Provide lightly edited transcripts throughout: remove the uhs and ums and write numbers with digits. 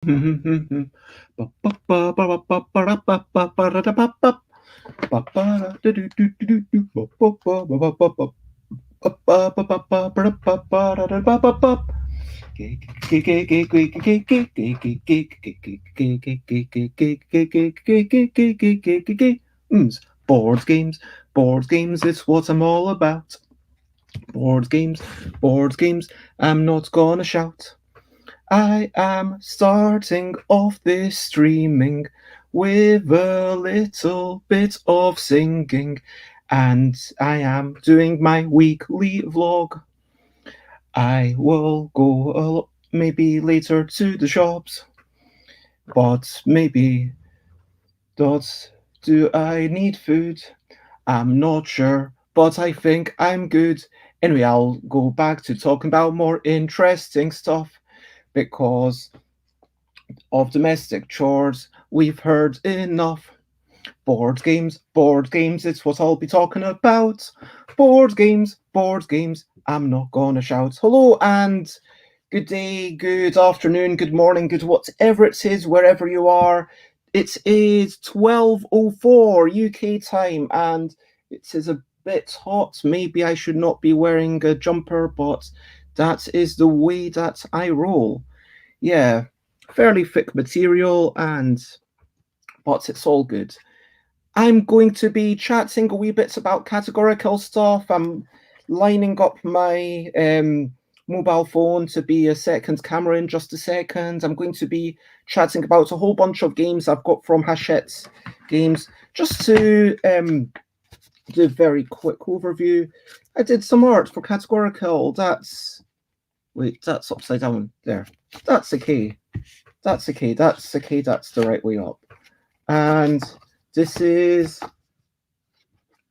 Board games, board games, it's what I'm all about. Board games, board games, I'm not gonna shout. I am starting off this streaming with a little bit of singing, and I am doing my weekly vlog. I will go maybe later to the shops, but maybe does do I need food? I'm not sure, but I think I'm good. Anyway, I'll go back to talking about more interesting stuff because of domestic chores. We've heard enough. Board games, it's what I'll be talking about. Board games, I'm not gonna shout. Hello and good day, good afternoon, good morning, good whatever it is, wherever you are. It is 12:04 UK time and it is a bit hot. Maybe I should not be wearing a jumper, but that is the way that I roll. Yeah, fairly thick material but it's all good. I'm going to be chatting a wee bit about categorical stuff. I'm lining up my mobile phone to be a second camera in just a second. I'm going to be chatting about a whole bunch of games I've got from Hachette's Games. Just to do a very quick overview, I did some art for categorical. That's upside down there. That's a K. That's a K. That's a K. That's the right way up. And this is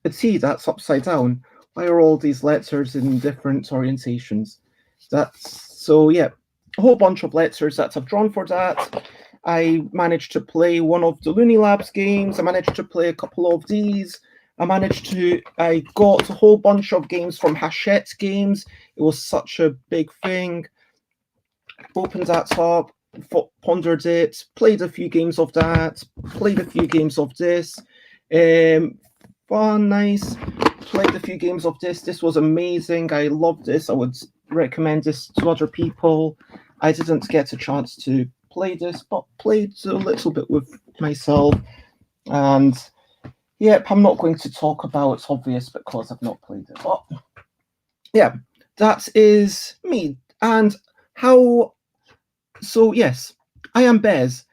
a T. That's upside down. Why are all these letters in different orientations? Yeah, a whole bunch of letters that I've drawn for that. I managed to play one of the Looney Labs games. I managed to play a couple of these. I got a whole bunch of games from Hachette Games. It was such a big thing. Opened that up, pondered it, played a few games of that, played a few games of this. Fun, nice. Played a few games of this. This was amazing. I loved this. I would recommend this to other people. I didn't get a chance to play this, but played a little bit with myself. And yep, I'm not going to talk about It's Obvious because I've not played it. But yeah, that is me. And how... So yes, I am Bez.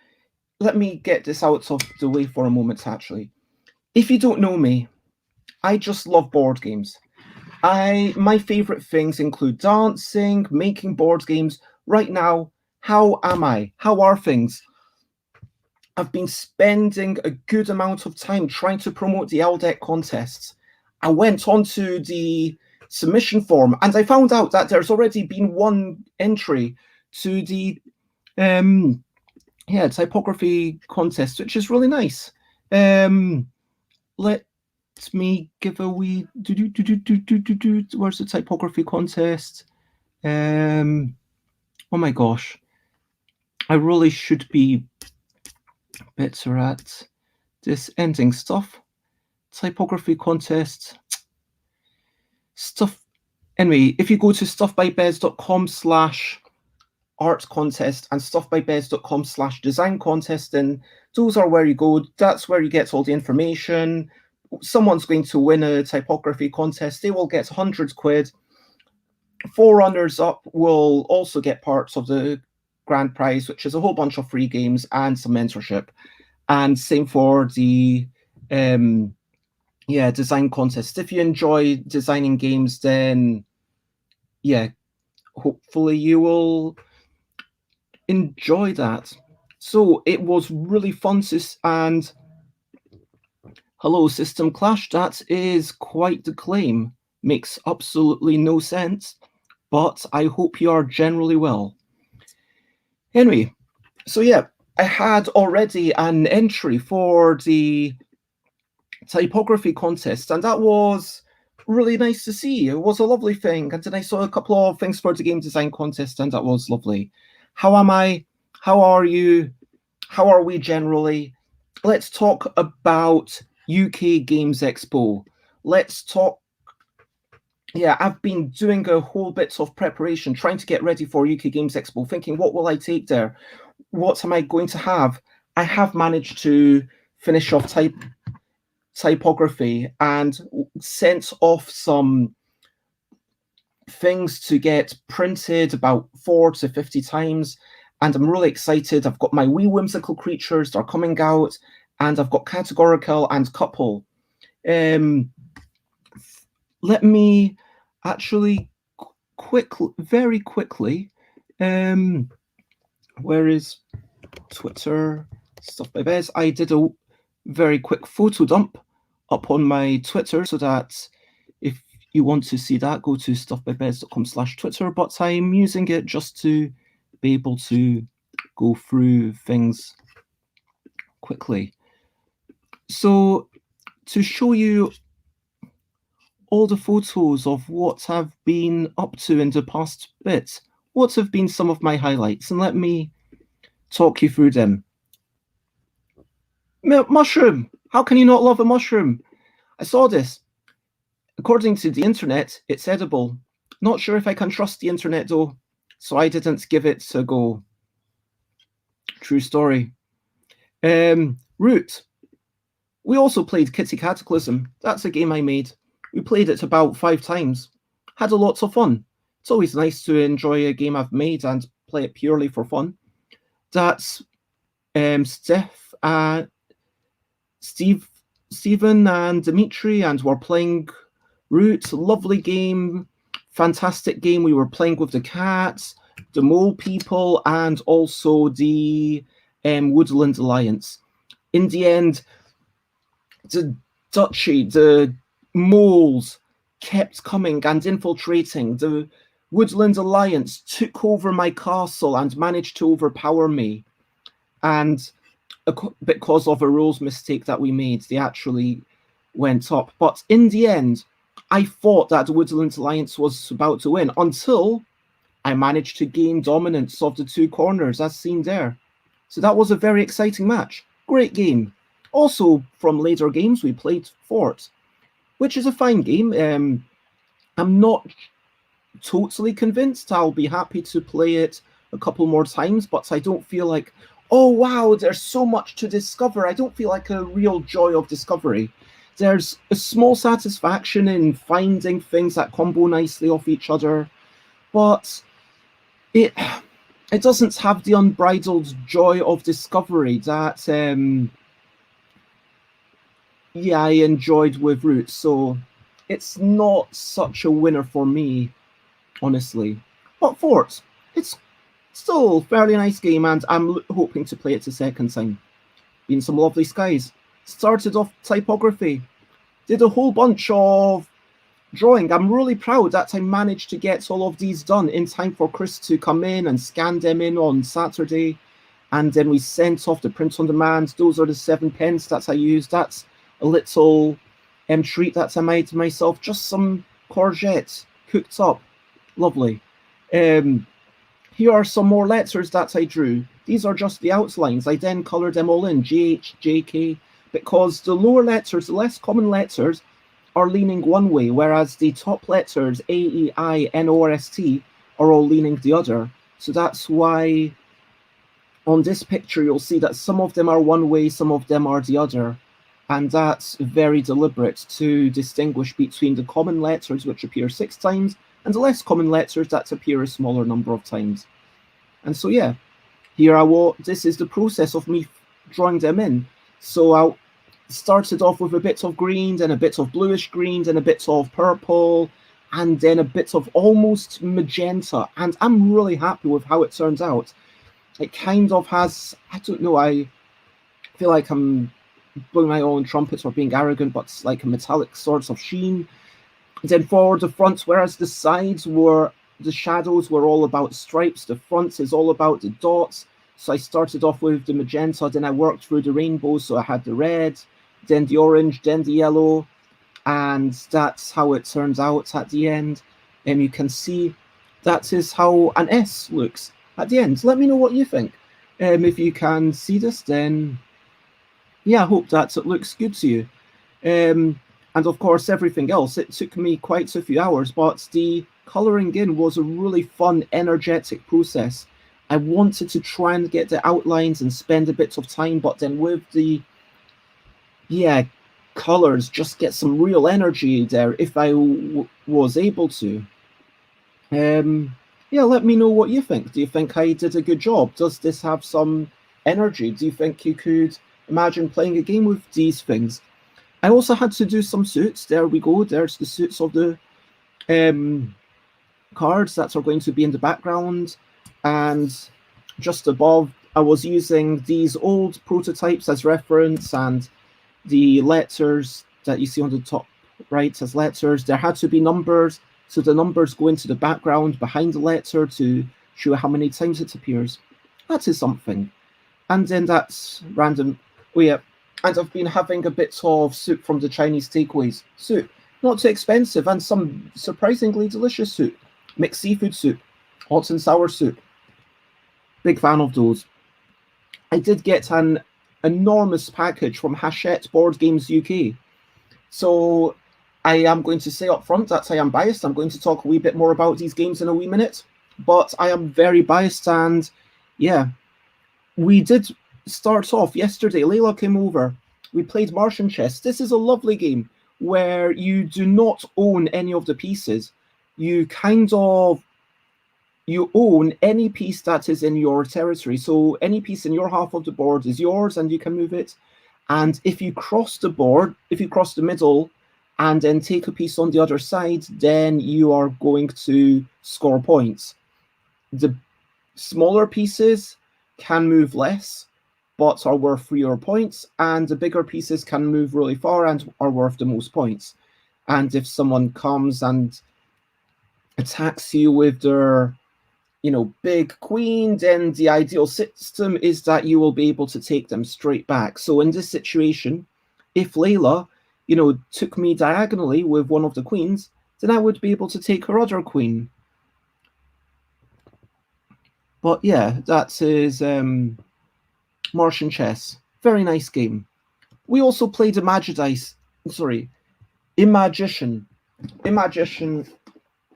Let me get this out of the way for a moment, actually. If you don't know me, I just love board games. My favourite things include dancing, making board games. Right now, how am I? How are things? I've been spending a good amount of time trying to promote the LDEC contests. I went onto the submission form and I found out that there's already been one entry to the typography contest, which is really nice. Let me give a wee where's the typography contest? Oh my gosh, I really should be better at this ending stuff. Typography contest stuff. Anyway, if you go to stuffbybez.com/art contest and stuffbybez.com/design contest, then those are where you go. That's where you get all the information. Someone's going to win a typography contest. They will get 100 quid. 4 runners up will also get parts of the grand prize, which is a whole bunch of free games and some mentorship. And same for the design contest. If you enjoy designing games, then yeah, hopefully you will enjoy that. So it was really fun and hello System Clash, that is quite the claim. Makes absolutely no sense, but I hope you are generally well. Anyway, so yeah, I had already an entry for the typography contest, and that was really nice to see. It was a lovely thing. And then I saw a couple of things for the game design contest, and that was lovely. How am I? How are you? How are we generally? Let's talk about UK Games Expo. Let's talk. Yeah, I've been doing a whole bit of preparation, trying to get ready for UK Games Expo, thinking, what will I take there? What am I going to have? I have managed to finish off typography and sent off some things to get printed about 4 to 50 times, and I'm really excited. I've got my wee whimsical creatures that are coming out, and I've got Categorical and Couple. Let me actually very quickly, where is Twitter? Stuff by Bez. I did a very quick photo dump up on my Twitter, so that if you want to see that, go to stuffbybez.com/Twitter, but I'm using it just to be able to go through things quickly. So to show you all the photos of what I've been up to in the past bit, what have been some of my highlights, and let me talk you through them. Mushroom! How can you not love a mushroom? I saw this. According to the internet, it's edible. Not sure if I can trust the internet though, so I didn't give it a go. True story. Root. We also played Kitty Cataclysm. That's a game I made. We played it about 5 times. Had a lot of fun. It's always nice to enjoy a game I've made and play it purely for fun. That's Stephen and Dimitri, and we're playing Root. Lovely game, fantastic game. We were playing with the cats, the mole people, and also the Woodland Alliance. In the end, the duchy, the moles kept coming and infiltrating. The Woodland Alliance took over my castle and managed to overpower me. And because of a rules mistake that we made, they actually went up. But in the end, I thought that the Woodland Alliance was about to win until I managed to gain dominance of the 2 corners, as seen there. So that was a very exciting match. Great game. Also, from later games, we played Fort, which is a fine game. I'm not totally convinced. I'll be happy to play it a couple more times, but I don't feel like, oh wow, there's so much to discover. I don't feel like a real joy of discovery. There's a small satisfaction in finding things that combo nicely off each other, but it doesn't have the unbridled joy of discovery that I enjoyed with Roots. So it's not such a winner for me, honestly. But Fort, it's still a fairly nice game, and I'm hoping to play it a second time. Been some lovely skies. Started off typography. Did a whole bunch of drawing. I'm really proud that I managed to get all of these done in time for Chris to come in and scan them in on Saturday. And then we sent off the print on demand. Those are the 7 pens that I used. That's a little treat that I made myself. Just some courgettes cooked up. Lovely. Here are some more letters that I drew. These are just the outlines. I then coloured them all in, JH, JK, because the lower letters, the less common letters, are leaning one way, whereas the top letters, A, E, I, N, O, R, S, T, are all leaning the other. So that's why on this picture you'll see that some of them are one way, some of them are the other. And that's very deliberate to distinguish between the common letters, which appear 6 times, and the less common letters that appear a smaller number of times. And so yeah, this is the process of me drawing them in. So I started off with a bit of green, then a bit of bluish green, then a bit of purple, and then a bit of almost magenta. And I'm really happy with how it turns out. It kind of has, I don't know, I feel like I'm blowing my own trumpets or being arrogant, but it's like a metallic sort of sheen. Then forward the front, whereas the sides the shadows were all about stripes, the front is all about the dots. So I started off with the magenta, then I worked through the rainbow, so I had the red, then the orange, then the yellow, and that's how it turns out at the end. You can see that is how an S looks at the end. Let me know what you think. If you can see this, then yeah, I hope that it looks good to you. And of course, everything else. It took me quite a few hours, but the colouring in was a really fun, energetic process. I wanted to try and get the outlines and spend a bit of time, but then with the colours, just get some real energy there if I was able to. Let me know what you think. Do you think I did a good job? Does this have some energy? Do you think you could imagine playing a game with these things? I also had to do some suits. There we go. There's the suits of the cards that are going to be in the background. And just above, I was using these old prototypes as reference, and the letters that you see on the top right as letters, there had to be numbers. So the numbers go into the background behind the letter to show how many times it appears. That is something. And then that's random. Oh, yeah. And I've been having a bit of soup from the Chinese takeaways. Soup, not too expensive, and some surprisingly delicious soup. Mixed seafood soup, hot and sour soup. Big fan of those. I did get an enormous package from Hachette Board Games UK. So I am going to say up front that I am biased. I'm going to talk a wee bit more about these games in a wee minute, but I am very biased. And yeah, we did start off yesterday. Layla came over. We played Martian chess. This is a lovely game where you do not own any of the pieces. You own any piece that is in your territory. So any piece in your half of the board is yours and you can move it. And if you cross the board, if you cross the middle and then take a piece on the other side, then you are going to score points. The smaller pieces can move less, but are worth fewer points, and the bigger pieces can move really far and are worth the most points. And if someone comes and attacks you with their big queen, then the ideal system is that you will be able to take them straight back. So in this situation, if Layla, took me diagonally with one of the queens, then I would be able to take her other queen. But yeah, that is Martian chess. Very nice game. We also played Imagician. Imagician,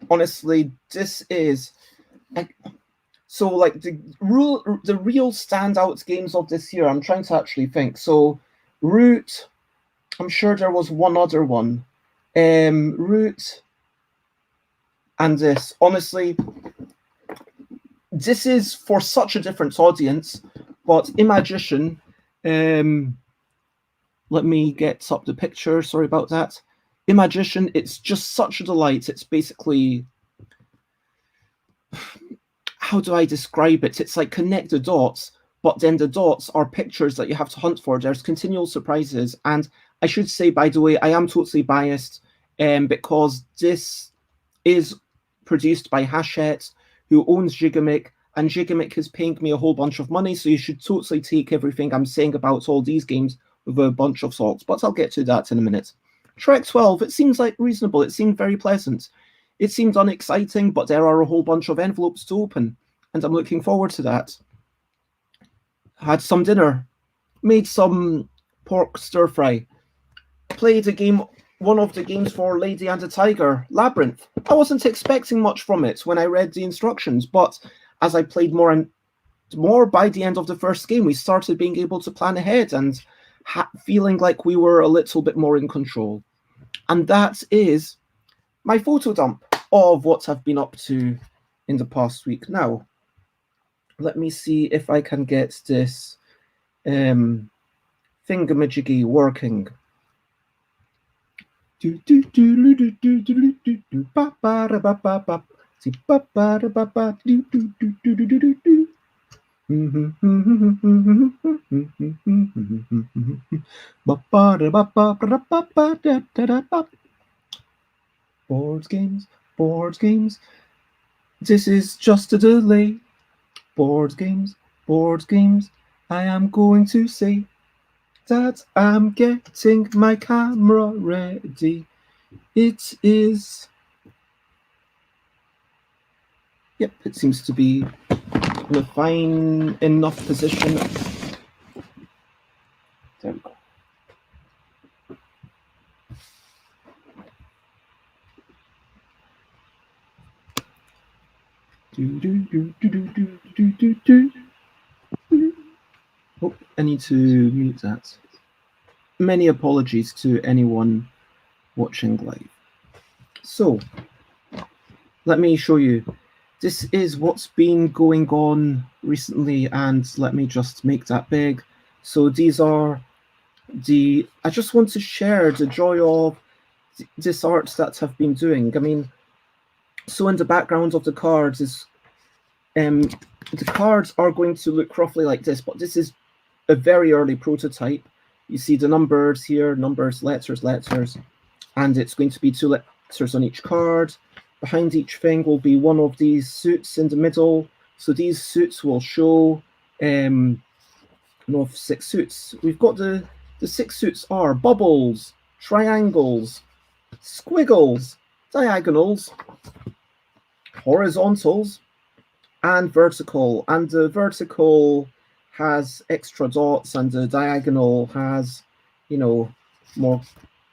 honestly, this is so like the real standout games of this year. I'm trying to actually think. So Root, I'm sure there was one other one. Root and this. Honestly, this is for such a different audience, but Imagician, let me get up the picture. Sorry about that. Imagician, it's just such a delight. It's basically, how do I describe it? It's like connect the dots, but then the dots are pictures that you have to hunt for. There's continual surprises. And I should say, by the way, I am totally biased because this is produced by Hachette, who owns Gigamic, and Gigamic is paying me a whole bunch of money, so you should totally take everything I'm saying about all these games with a bunch of salt, but I'll get to that in a minute. Trek 12, it seems like reasonable. It seemed very pleasant. It seemed unexciting, but there are a whole bunch of envelopes to open, and I'm looking forward to that. Had some dinner, made some pork stir-fry, played a game, one of the games for Lady and the Tiger, Labyrinth. I wasn't expecting much from it when I read the instructions, but as I played more and more, by the end of the first game, we started being able to plan ahead and feeling like we were a little bit more in control. And that is my photo dump of what I've been up to in the past week. Now, let me see if I can get this thingamajiggy working. Board games, board games. This is just a delay. Board games, board games. I am going to say that I'm getting my camera ready. It is. Yep, it seems to be in a fine enough position. There we go. Oh, I need to mute that. Many apologies to anyone watching live. So, let me show you. This is what's been going on recently, and let me just make that big. So these are I just want to share the joy of this art that I've been doing. I mean, so in the background of the cards is, the cards are going to look roughly like this, but this is a very early prototype. You see the numbers here, numbers, letters, and it's going to be 2 letters on each card. Behind each thing will be one of these suits in the middle. So these suits will show 6 suits. We've got the 6 suits are bubbles, triangles, squiggles, diagonals, horizontals, and vertical. And the vertical has extra dots, and the diagonal has, more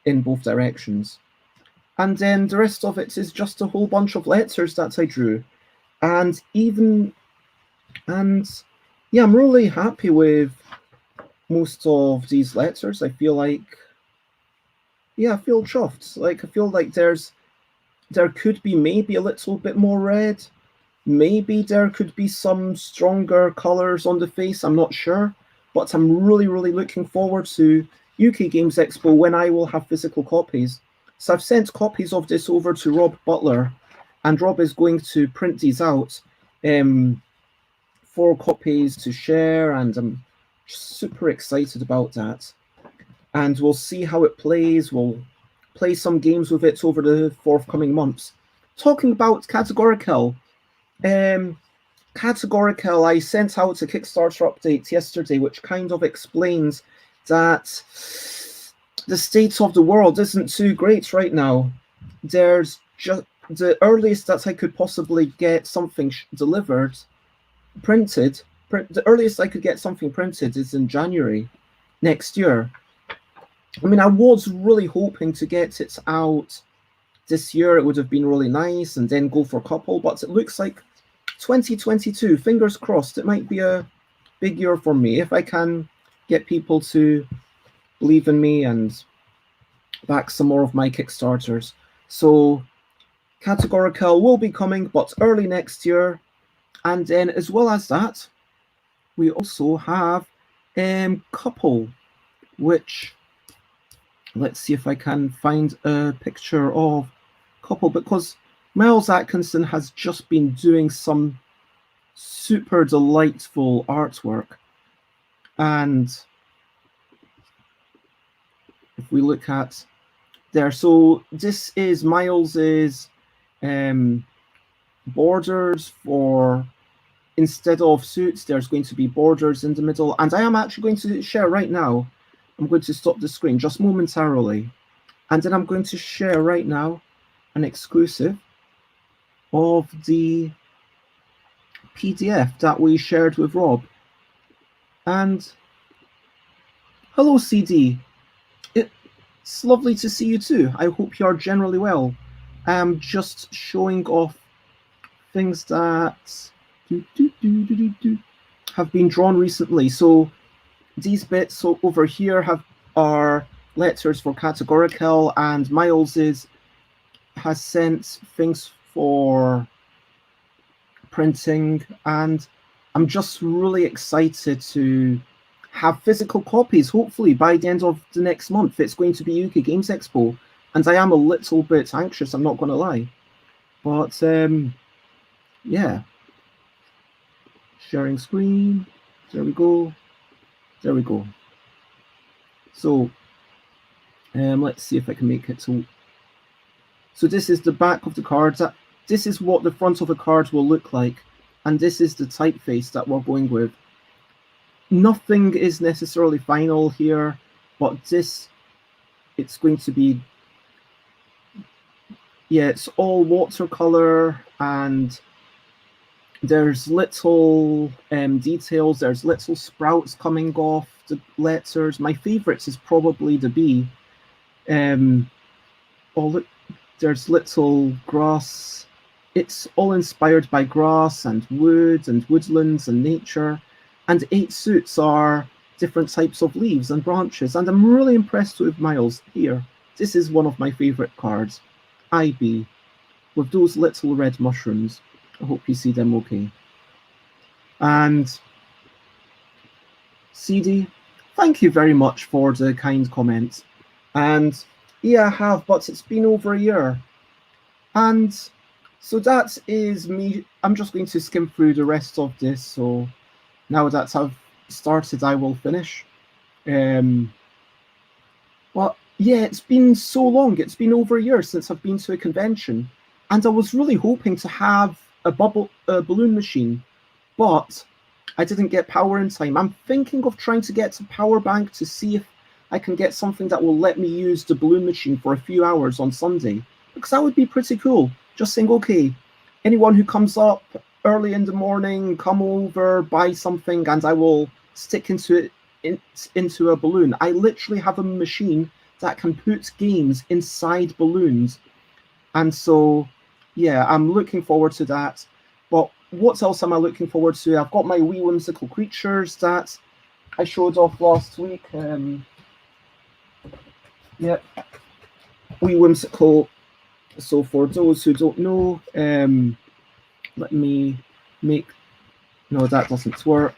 in both directions. And then the rest of it is just a whole bunch of letters that I drew. And I'm really happy with most of these letters. I feel like, I feel chuffed. Like, I feel like there could be maybe a little bit more red. Maybe there could be some stronger colors on the face. I'm not sure. But I'm really, really looking forward to UK Games Expo when I will have physical copies. So I've sent copies of this over to Rob Butler, and Rob is going to print these out, 4 copies to share, and I'm super excited about that. And we'll see how it plays. We'll play some games with it over the forthcoming months. Talking about Categorickell, Categorickell, I sent out a Kickstarter update yesterday, which kind of explains that the state of the world isn't too great right now. There's just the earliest that I could possibly get something delivered, printed. The earliest I could get something printed is in January next year. I mean, I was really hoping to get it out this year. It would have been really nice, and then go for a couple. But it looks like 2022. Fingers crossed. It might be a big year for me if I can get people to believe in me and back some more of my Kickstarters. So Categorickell will be coming, but early next year. And then as well as that, we also have Couple, which, let's see if I can find a picture of Couple, because Miles Atkinson has just been doing some super delightful artwork. And if we look at there, so this is Miles's borders for, instead of suits, there's going to be borders in the middle. And I am actually going to share right now. I'm going to stop the screen just momentarily. And then I'm going to share right now an exclusive of the PDF that we shared with Rob. And hello, CD. It's lovely to see you too. I hope you're generally well. I'm just showing off things that have been drawn recently. So these bits over here are letters for Categorickell, and Miles has sent things for printing, and I'm just really excited to have physical copies, hopefully by the end of the next month. It's going to be UK Games Expo, and I am a little bit anxious, I'm not going to lie. But yeah, sharing screen, there we go. So let's see if I can make it so this is the back of the cards. This is what the front of the card will look like, and this is the typeface that we're going with. Nothing is necessarily final here, but it's going to be, it's all watercolor, and there's little details, there's little sprouts coming off the letters. My favourites is probably the B. Look, there's little grass. It's all inspired by grass and wood and woodlands and nature. And 8 suits are different types of leaves and branches. And I'm really impressed with Miles here. This is one of my favourite cards. IB, with those little red mushrooms. I hope you see them okay. And CD, thank you very much for the kind comments. And yeah, I have, but it's been over a year. And so that is me. I'm just going to skim through the rest of this. So now that I've started, I will finish. Well, yeah, it's been so long. It's been over a year since I've been to a convention. And I was really hoping to have a balloon machine, but I didn't get power in time. I'm thinking of trying to get a power bank to see if I can get something that will let me use the balloon machine for a few hours on Sunday, because that would be pretty cool. Just saying, okay, anyone who comes up early in the morning, come over, buy something, and I will stick into a balloon. I literally have a machine that can put games inside balloons. And so, yeah, I'm looking forward to that. But what else am I looking forward to? I've got my wee whimsical creatures that I showed off last week. Yep, wee whimsical. So for those who don't know, let me make. No, that doesn't work.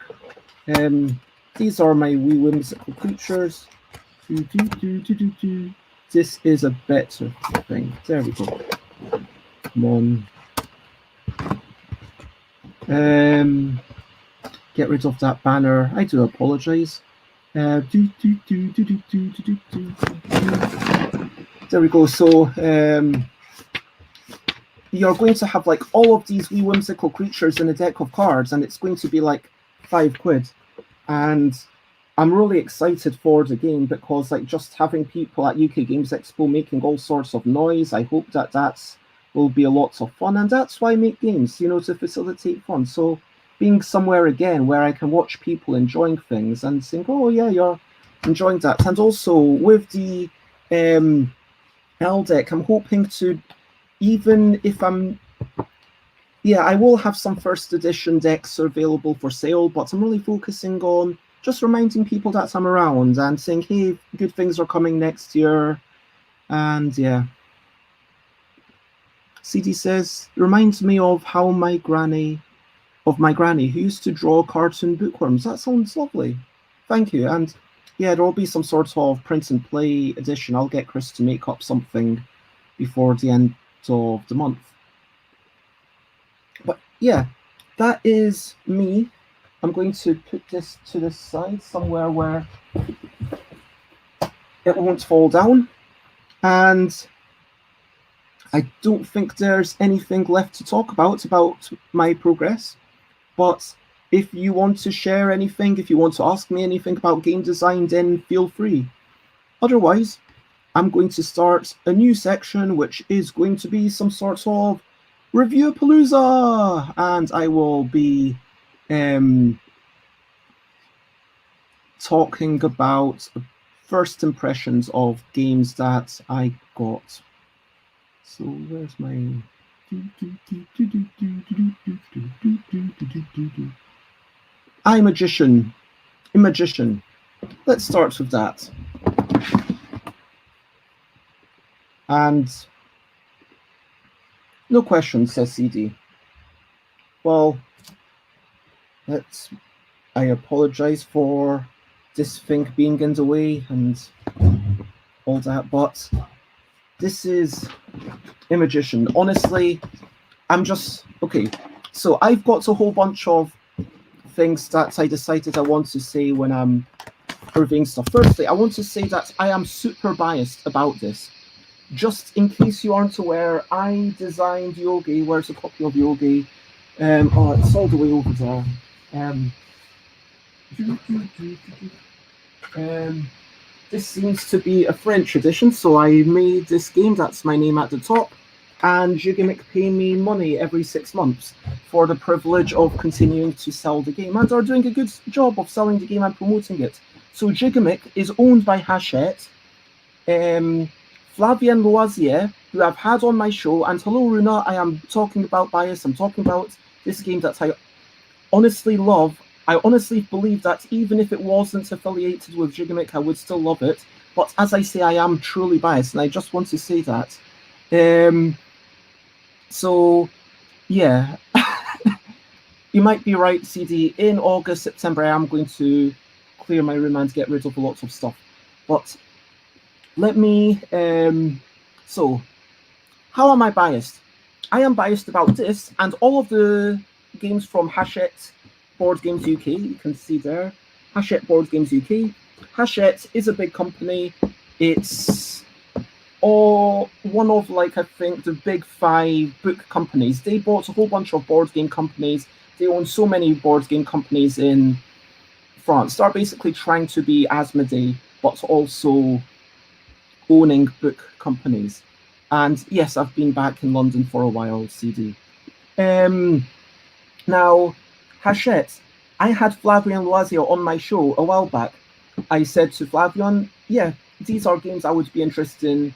These are my wee whimsical creatures. This is a better thing. There we go. Come on. Get rid of that banner. I do apologize. There we go. So you're going to have like all of these wee whimsical creatures in a deck of cards, and it's going to be like £5. And I'm really excited for the game because like just having people at UK Games Expo making all sorts of noise, I hope that will be a lot of fun. And that's why I make games, to facilitate fun. So being somewhere again where I can watch people enjoying things and think, oh yeah, you're enjoying that. And also with the L deck, I'm hoping to, even if I will have some first edition decks available for sale, but I'm really focusing on just reminding people that I'm around and saying, hey, good things are coming next year. And yeah. CD says, reminds me of my granny who used to draw cartoon bookworms. That sounds lovely. Thank you. And yeah, there will be some sort of print and play edition. I'll get Chris to make up something before the end of the month. But yeah, that is me. I'm going to put this to the side somewhere where it won't fall down. And I don't think there's anything left to talk about my progress. But if you want to share anything, if you want to ask me anything about game design, then feel free. Otherwise, I'm going to start a new section, which is going to be some sort of Review-a-palooza, and I will be talking about first impressions of games that I got. So where's my Imagician. Let's start with that. And no questions, says CD. Well, I apologize for this thing being in the way and all that, but this is Imagician. Honestly, I'm just okay. So I've got a whole bunch of things that I decided I want to say when I'm reviewing stuff. Firstly, I want to say that I am super biased about this. Just in case you aren't aware, I designed Yogi. Where's a copy of Yogi? Oh, it's all the way over there. This seems to be a French edition, so I made this game. That's my name at the top. and Gigamic pay me money every 6 months for the privilege of continuing to sell the game and are doing a good job of selling the game and promoting it. So Gigamic is owned by Hachette, Flavien Loisier, who I've had on my show, and hello Runa, I am talking about bias, I'm talking about this game that I honestly love. I honestly believe that even if it wasn't affiliated with Gigamic, I would still love it. But as I say, I am truly biased, and I just want to say that. So, yeah, you might be right, CD. In August, September, I am going to clear my room and get rid of lots of stuff. But let me. So, how am I biased? I am biased about this and all of the games from Hachette Board Games UK. You can see there, Hachette Board Games UK. Hachette is a big company. It's one of, like, I think the big 5 book companies. They bought a whole bunch of board game companies. They own so many board game companies in France. They're basically trying to be Asmodee, but also owning book companies. And yes, I've been back in London for a while, CD. Now, Hachette, I had Flavien Loisier on my show a while back. I said to Flavien, yeah, these are games I would be interested in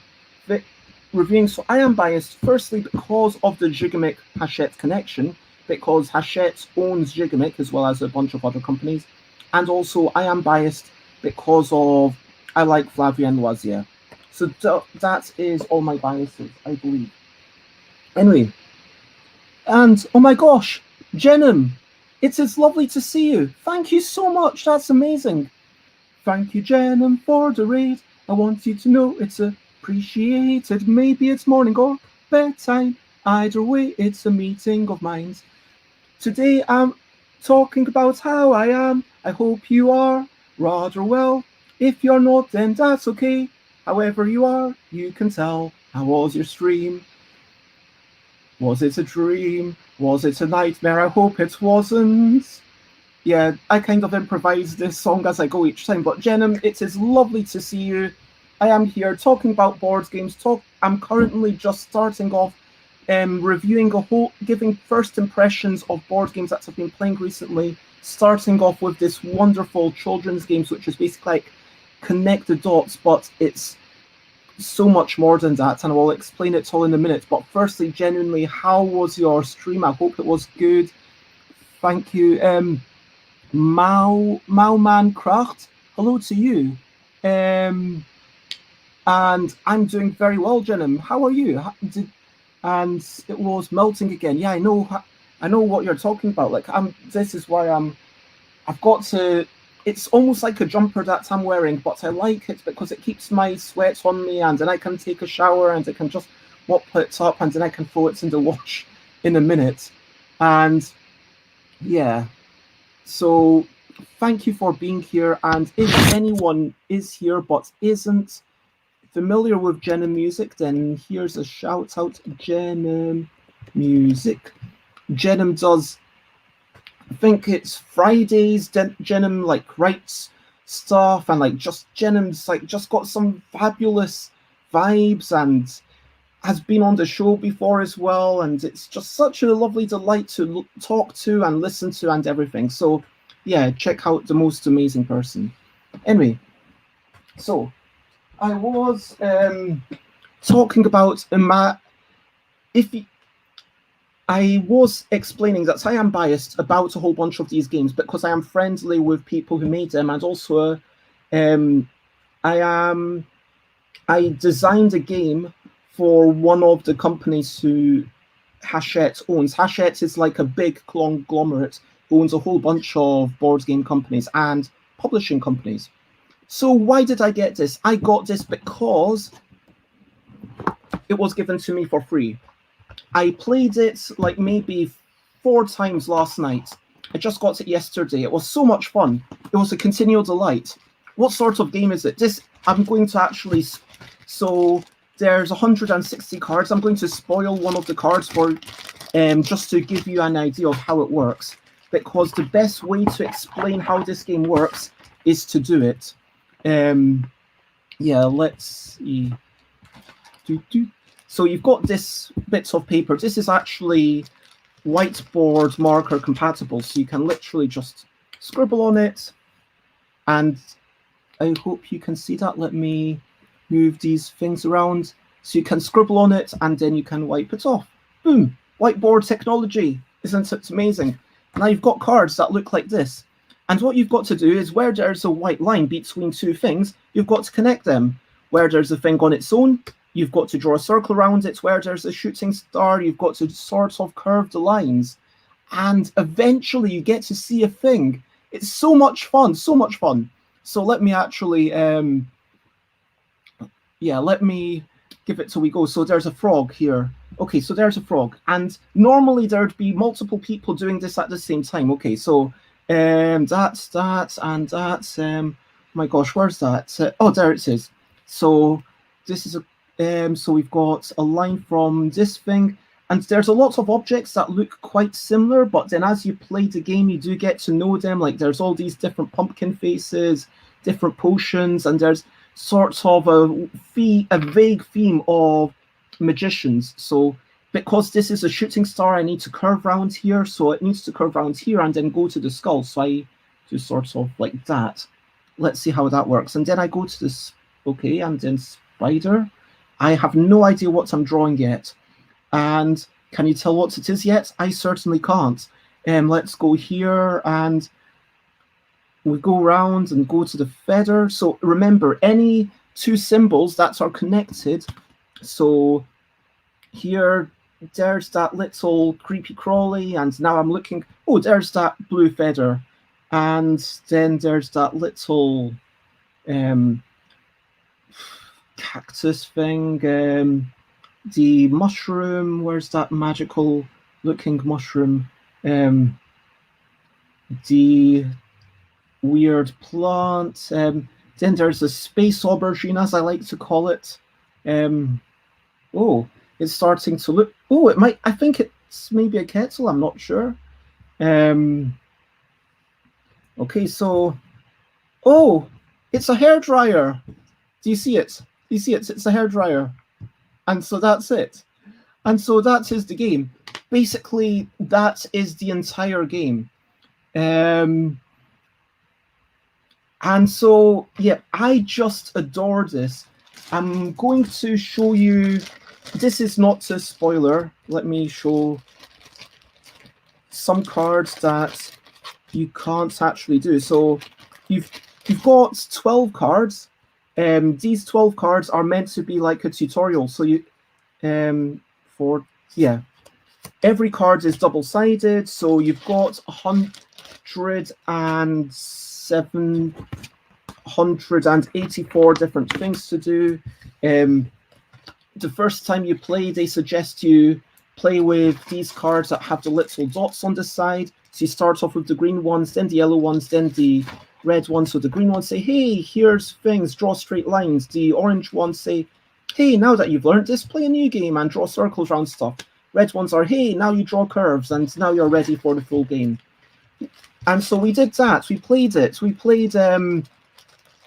reviewing. So I am biased, firstly, because of the Gigamic Hachette connection, because Hachette owns Gigamic as well as a bunch of other companies. And also, I am biased because of I like Flavien Loisier. So that is all my biases, I believe. Anyway, and oh my gosh, Jenim, it is lovely to see you. Thank you so much. That's amazing. Thank you, Jenim, for the raid. I want you to know it's appreciated. Maybe it's morning or bedtime. Either way, it's a meeting of minds. Today I'm talking about how I am. I hope you are rather well. If you're not, then that's okay. However you are, you can tell. How was your stream? Was it a dream? Was it a nightmare? I hope it wasn't. Yeah, I kind of improvise this song as I go each time. But Jenim, it is lovely to see you. I am here talking about board games. I'm currently just starting off reviewing giving first impressions of board games that I've been playing recently. Starting off with this wonderful children's games, which is basically like Connect the Dots, but it's so much more than that, and I will explain it all in a minute. But firstly, genuinely, how was your stream? I hope it was good. Thank you. Mauman Kracht, hello to you. And I'm doing very well, Jenim. How are you? And it was melting again. Yeah, I know what you're talking about. Like, this is why I've got to. It's almost like a jumper that I'm wearing, but I like it because it keeps my sweat on me, and then I can take a shower, and I can just mop it up, and then I can throw it in the wash in a minute. And yeah, so thank you for being here. And if anyone is here but isn't familiar with Jenim music, then here's a shout out. Jenim music. Jenim does, I think it's Fridays. Jenim like writes stuff, and like Jenim's like just got some fabulous vibes and has been on the show before as well, and it's just such a lovely delight to talk to and listen to and everything. So yeah, check out the most amazing person. Anyway, so I was talking about I was explaining that I am biased about a whole bunch of these games because I am friendly with people who made them, and also I designed a game for one of the companies who Hachette owns. Hachette is like a big conglomerate who owns a whole bunch of board game companies and publishing companies. So why did I get this? I got this because it was given to me for free. I played it like maybe 4 times last night. I just got it yesterday. It was so much fun. It was a continual delight. What sort of game is it? I'm going to actually... So there's 160 cards. I'm going to spoil one of the cards for just to give you an idea of how it works. Because the best way to explain how this game works is to do it. Yeah, let's see. So you've got this bits of paper. This is actually whiteboard marker compatible, so you can literally just scribble on it, and I hope you can see that. Let me move these things around. So you can scribble on it and then you can wipe it off. Boom, whiteboard technology. Isn't it amazing? Now you've got cards that look like this. And what you've got to do is where there's a white line between two things, you've got to connect them. Where there's a thing on its own, you've got to draw a circle around it. Where there's a shooting star, you've got to sort of curve the lines. And eventually you get to see a thing. It's so much fun, so much fun. So let me actually, let me give it till we go. So there's a frog here. Okay, so there's a frog. And normally there'd be multiple people doing this at the same time. Okay, so that's that, and that's, my gosh, where's that? Oh, there it is. So this is a, so we've got a line from this thing. And there's a lot of objects that look quite similar, but then as you play the game, you do get to know them. Like there's all these different pumpkin faces, different potions, and there's sort of a vague theme of magicians. So because this is a shooting star, I need to curve around here. So it needs to curve around here and then go to the skull. So I do sort of like that. Let's see how that works. And then I go to this, okay, and then spider. I have no idea what I'm drawing yet. And can you tell what it is yet? I certainly can't. Let's go here and we go around and go to the feather. So remember, any two symbols that are connected. So here, there's that little creepy crawly, and now I'm looking, oh, there's that blue feather. And then there's that little cactus thing. The mushroom, where's that magical looking mushroom? The weird plant. Then there's a space aubergine, as I like to call it. Oh, it's starting to look, oh, it might, I think it's maybe a kettle, I'm not sure. Okay, so, oh, it's a hairdryer. Do you see it? Do you see it? It's a hairdryer. And so that's it. And so that is the game. Basically, that is the entire game. And so, yeah, I just adore this. I'm going to show you, this is not a spoiler. Let me show some cards that you can't actually do. So you've got 12 cards. These 12 cards are meant to be like a tutorial. So you, every card is double-sided. So you've got 184 different things to do. The first time you play, they suggest you play with these cards that have the little dots on the side. So you start off with the green ones, then the yellow ones, then the red ones. So the green ones say, hey, here's things, draw straight lines. The orange ones say, hey, now that you've learned this, play a new game and draw circles around stuff. Red ones are, hey, now you draw curves and now you're ready for the full game. And so we did that. We played it. We played then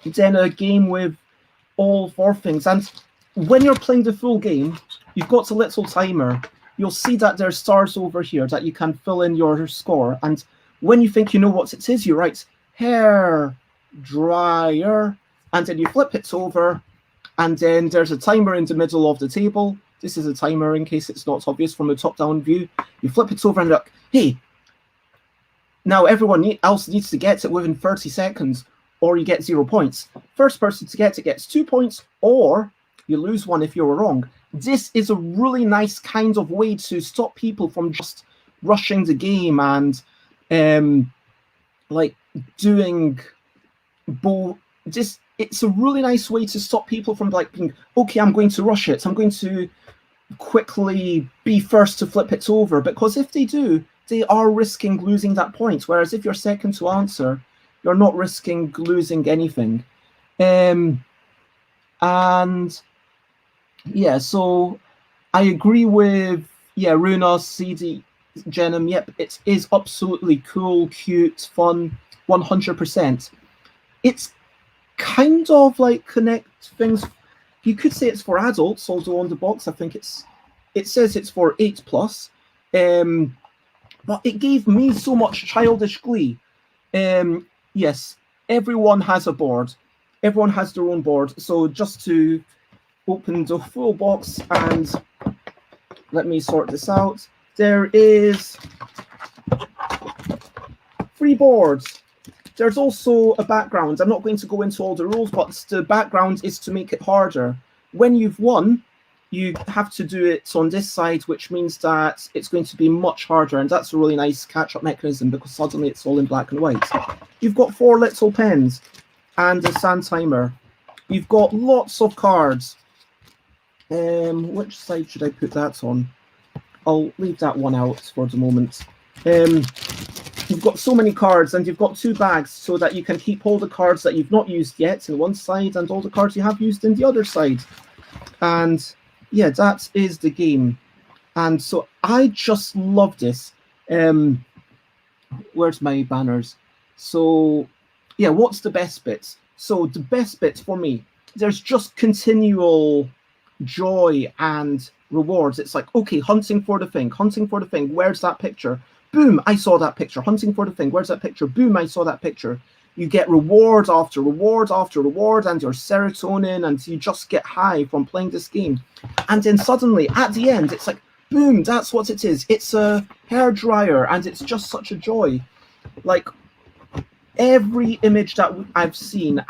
a game with all 4 things. And when you're playing the full game, you've got a little timer. You'll see that there's stars over here that you can fill in your score. And when you think you know what it is, you write hair dryer, and then you flip it over, and then there's a timer in the middle of the table. This is a timer in case it's not obvious from a top-down view. You flip it over and look, hey, now everyone else needs to get it within 30 seconds, or you get 0 points. First person to get it gets 2 points, or you lose 1 if you're wrong. This is a really nice kind of way to stop people from just rushing the game and like doing it's a really nice way to stop people from like being, okay, I'm going to rush it. I'm going to quickly be first to flip it over, because if they do, they are risking losing that point. Whereas if you're second to answer, you're not risking losing anything. And yeah, so I agree with, Runa, CD, Genom. Yep, it is absolutely cool, cute, fun, 100%. It's kind of like connect things. You could say it's for adults, although on the box I think it says it's for 8+. But it gave me so much childish glee. Yes, everyone has a board. Everyone has their own board. So just to open the full box and let me sort this out. There is 3 boards. There's also a background. I'm not going to go into all the rules, but the background is to make it harder. When you've won, you have to do it on this side, which means that it's going to be much harder, and that's a really nice catch-up mechanism because suddenly it's all in black and white. You've got 4 little pens and a sand timer. You've got lots of cards. Which side should I put that on? I'll leave that one out for the moment. You've got so many cards, and you've got 2 bags so that you can keep all the cards that you've not used yet in one side and all the cards you have used in the other side. And yeah, that is the game. And so I just love this. Where's my banners? So yeah, what's the best bits? So the best bits for me, there's just continual joy and rewards. It's like, okay, hunting for the thing, where's that picture? Boom, I saw that picture. Hunting for the thing, where's that picture? Boom, I saw that picture. You get reward after reward after reward, and your serotonin, and you just get high from playing this game. And then suddenly, at the end, it's like, boom, that's what it is. It's a hairdryer, and it's just such a joy. Like, every image that I've seen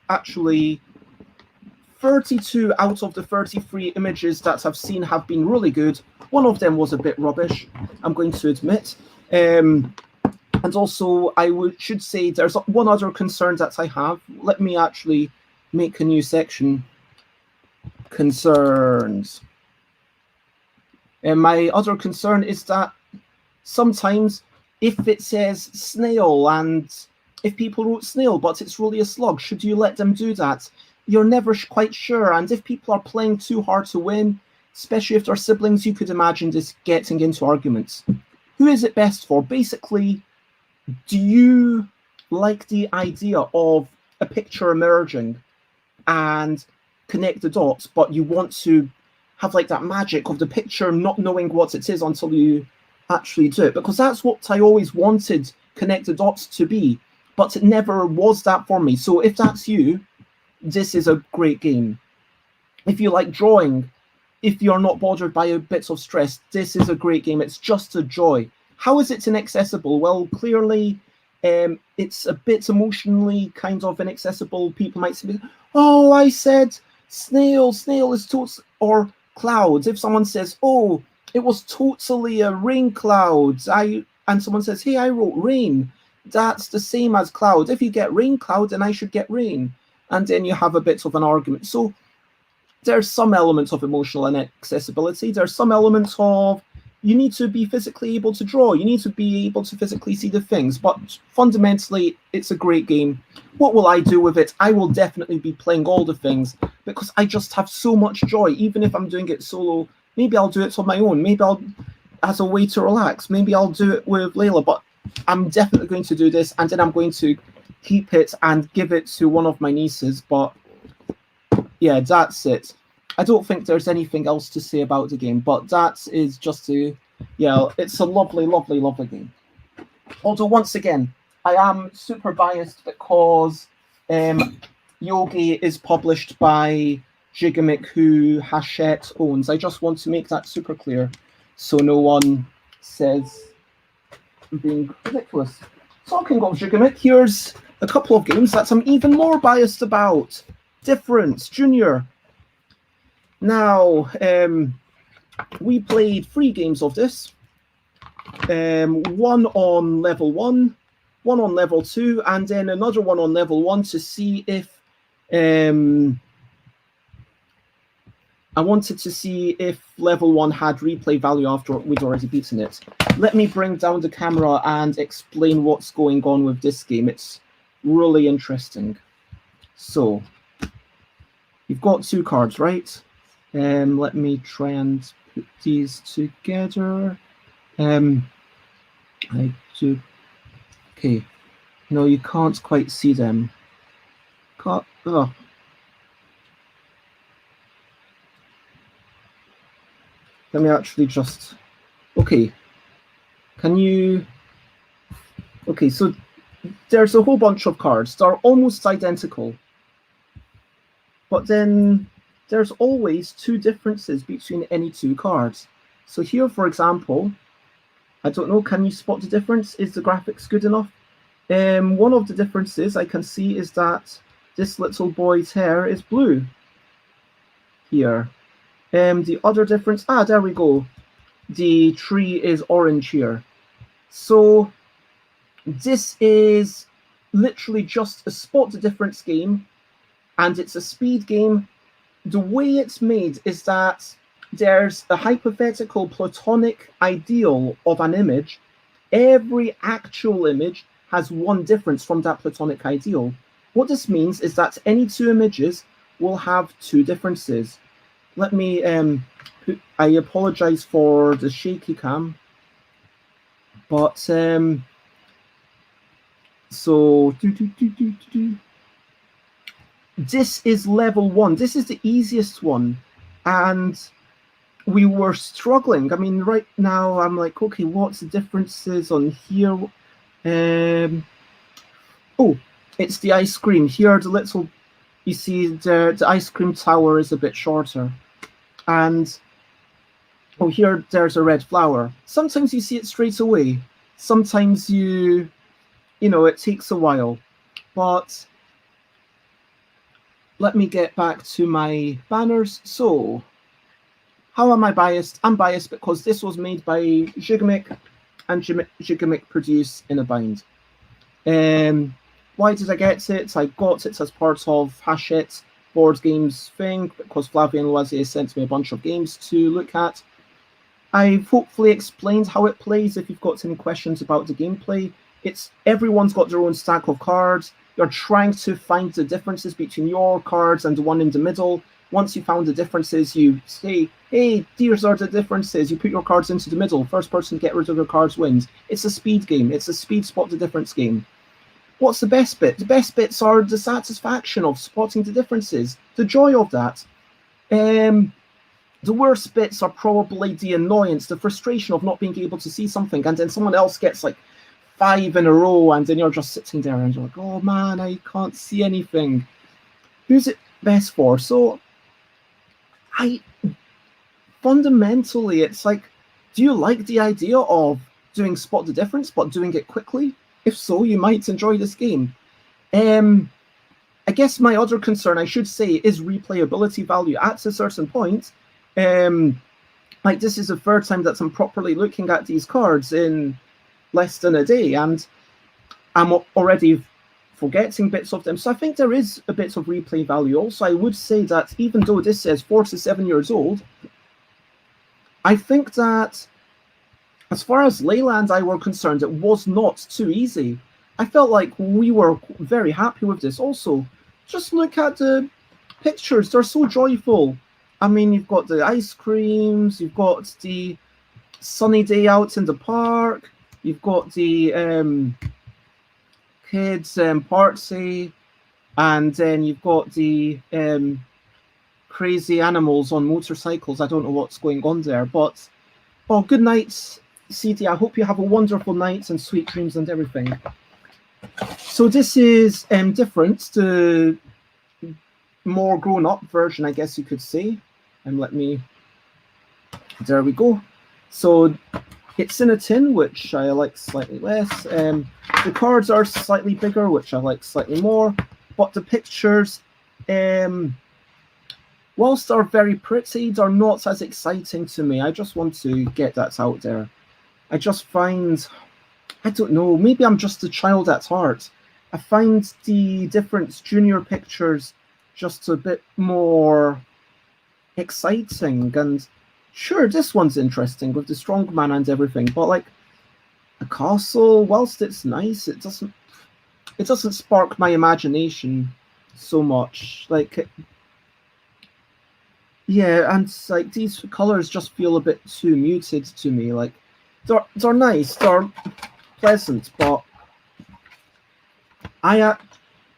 actually 32 out of the 33 images that I've seen have been really good. One of them was a bit rubbish, I'm going to admit. And also, should say there's one other concern that I have. Let me actually make a new section. Concerns. And my other concern is that sometimes if it says snail, and if people wrote snail, but it's really a slug, should you let them do that? You're never quite sure. And if people are playing too hard to win, especially if they're siblings, you could imagine this getting into arguments. Who is it best for? Basically, do you like the idea of a picture emerging and connect the dots, but you want to have like that magic of the picture not knowing what it is until you actually do it? Because that's what I always wanted Connect the Dots to be, but it never was that for me. So if that's you, this is a great game. If you like drawing, if you're not bothered by bits of stress, this is a great game. It's just a joy. How is it inaccessible? Well, clearly, it's a bit emotionally kind of inaccessible. People might say, oh, I said snail is totally, or clouds. If someone says, oh, it was totally a rain cloud, and someone says, hey, I wrote rain, that's the same as cloud. If you get rain cloud, then I should get rain. And then you have a bit of an argument. So there's some elements of emotional inaccessibility. There's some elements of you need to be physically able to draw. You need to be able to physically see the things. But fundamentally, it's a great game. What will I do with it? I will definitely be playing all the things because I just have so much joy. Even if I'm doing it solo, maybe I'll do it on my own. Maybe I'll, as a way to relax, maybe I'll do it with Layla. But I'm definitely going to do this, and then I'm going to keep it and give it to one of my nieces. But yeah, that's it. I don't think there's anything else to say about the game, but that is just it's a lovely, lovely, lovely game. Although, once again, I am super biased because Yogi is published by Gigamic, who Hachette owns. I just want to make that super clear so no one says I'm being ridiculous. Talking of Gigamic, here's a couple of games that I'm even more biased about. Difference, Junior. Now, we played 3 games of this. One on level 1, one on level 2, and then another one on level 1 to see if I wanted to see if level 1 had replay value after we'd already beaten it. Let me bring down the camera and explain what's going on with this game. It's really interesting. So, you've got 2 cards, right? Let me try and put these together. I do. Okay. No, you can't quite see them. Let me actually just... Okay. Can you... Okay, so there's a whole bunch of cards. They're almost identical. But then there's always two differences between any two cards. So here, for example, I don't know, can you spot the difference? Is the graphics good enough? One of the differences I can see is that this little boy's hair is blue here. The other difference, there we go. The tree is orange here. So this is literally just a spot the difference game, and it's a speed game. The way it's made is that there's a hypothetical platonic ideal of an image. Every actual image has one difference from that platonic ideal. What this means is that any two images will have two differences. Let me, I apologize for the shaky cam, but so this is level 1. This is the easiest one, and we were struggling. I mean, right now I'm like, okay, what's the differences on here? Oh, it's the ice cream. Here, the little, you see, the ice cream tower is a bit shorter. And, oh, here, there's a red flower. Sometimes you see it straight away. Sometimes you know, it takes a while. But let me get back to my banners. So, how am I biased? I'm biased because this was made by Gigamic, and Gigamic produce in a bind. Why did I get it? I got it as part of Hachette board games thing because Flavien Loisier sent me a bunch of games to look at. I've hopefully explained how it plays. If you've got any questions about the gameplay, everyone's got their own stack of cards. You're trying to find the differences between your cards and the one in the middle. Once you found the differences, you say, hey, these are the differences. You put your cards into the middle. First person to get rid of their cards wins. It's a speed game. It's a speed spot the difference game. What's the best bit? The best bits are the satisfaction of spotting the differences, the joy of that. The worst bits are probably the annoyance, the frustration of not being able to see something, and then someone else gets like 5 in a row, and then you're just sitting there and you're like, oh man, I can't see anything. Who's it best for? So fundamentally, it's like, do you like the idea of doing spot the difference, but doing it quickly? If so, you might enjoy this game. I guess my other concern, I should say, is replayability value. At a certain point, like this is the third time that I'm properly looking at these cards in less than a day, and I'm already forgetting bits of them. So I think there is a bit of replay value. Also, I would say that even though this says 4 to 7 years old, I think that as far as Layla and I were concerned, it was not too easy. I felt like we were very happy with this. Also, just look at the pictures. They're so joyful. I mean, you've got the ice creams, you've got the sunny day out in the park, you've got the kids party, and then you've got the crazy animals on motorcycles. I don't know what's going on there, but oh, good night, CD. I hope you have a wonderful night and sweet dreams and everything. So this is different, the more grown-up version, I guess you could say. And there we go. So it's in a tin, which I like slightly less. The cards are slightly bigger, which I like slightly more. But the pictures, whilst they're very pretty, they're not as exciting to me. I just want to get that out there. I just find, I don't know, maybe I'm just a child at heart. I find the different junior pictures just a bit more exciting. And sure, this one's interesting with the strongman and everything, but like a castle, whilst it's nice, it doesn't spark my imagination so much. Like, yeah, and like these colors just feel a bit too muted to me. Like, they're nice, they're pleasant, but I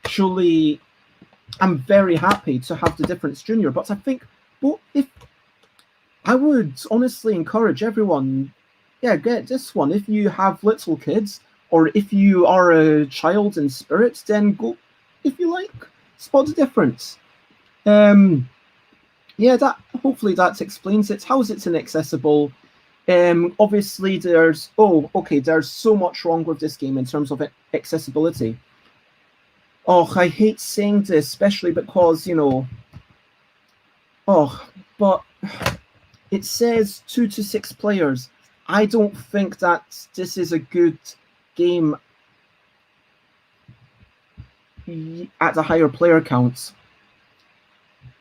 actually am very happy to have the difference junior. But I think, well, I would honestly encourage everyone, yeah, get this one. If you have little kids, or if you are a child in spirit, then go, if you like, spot the difference. Yeah, that hopefully that explains it. How is it inaccessible? Obviously, there's so much wrong with this game in terms of accessibility. Oh, I hate saying this, especially because oh, but it says 2 to 6 players. I don't think that this is a good game at the higher player counts.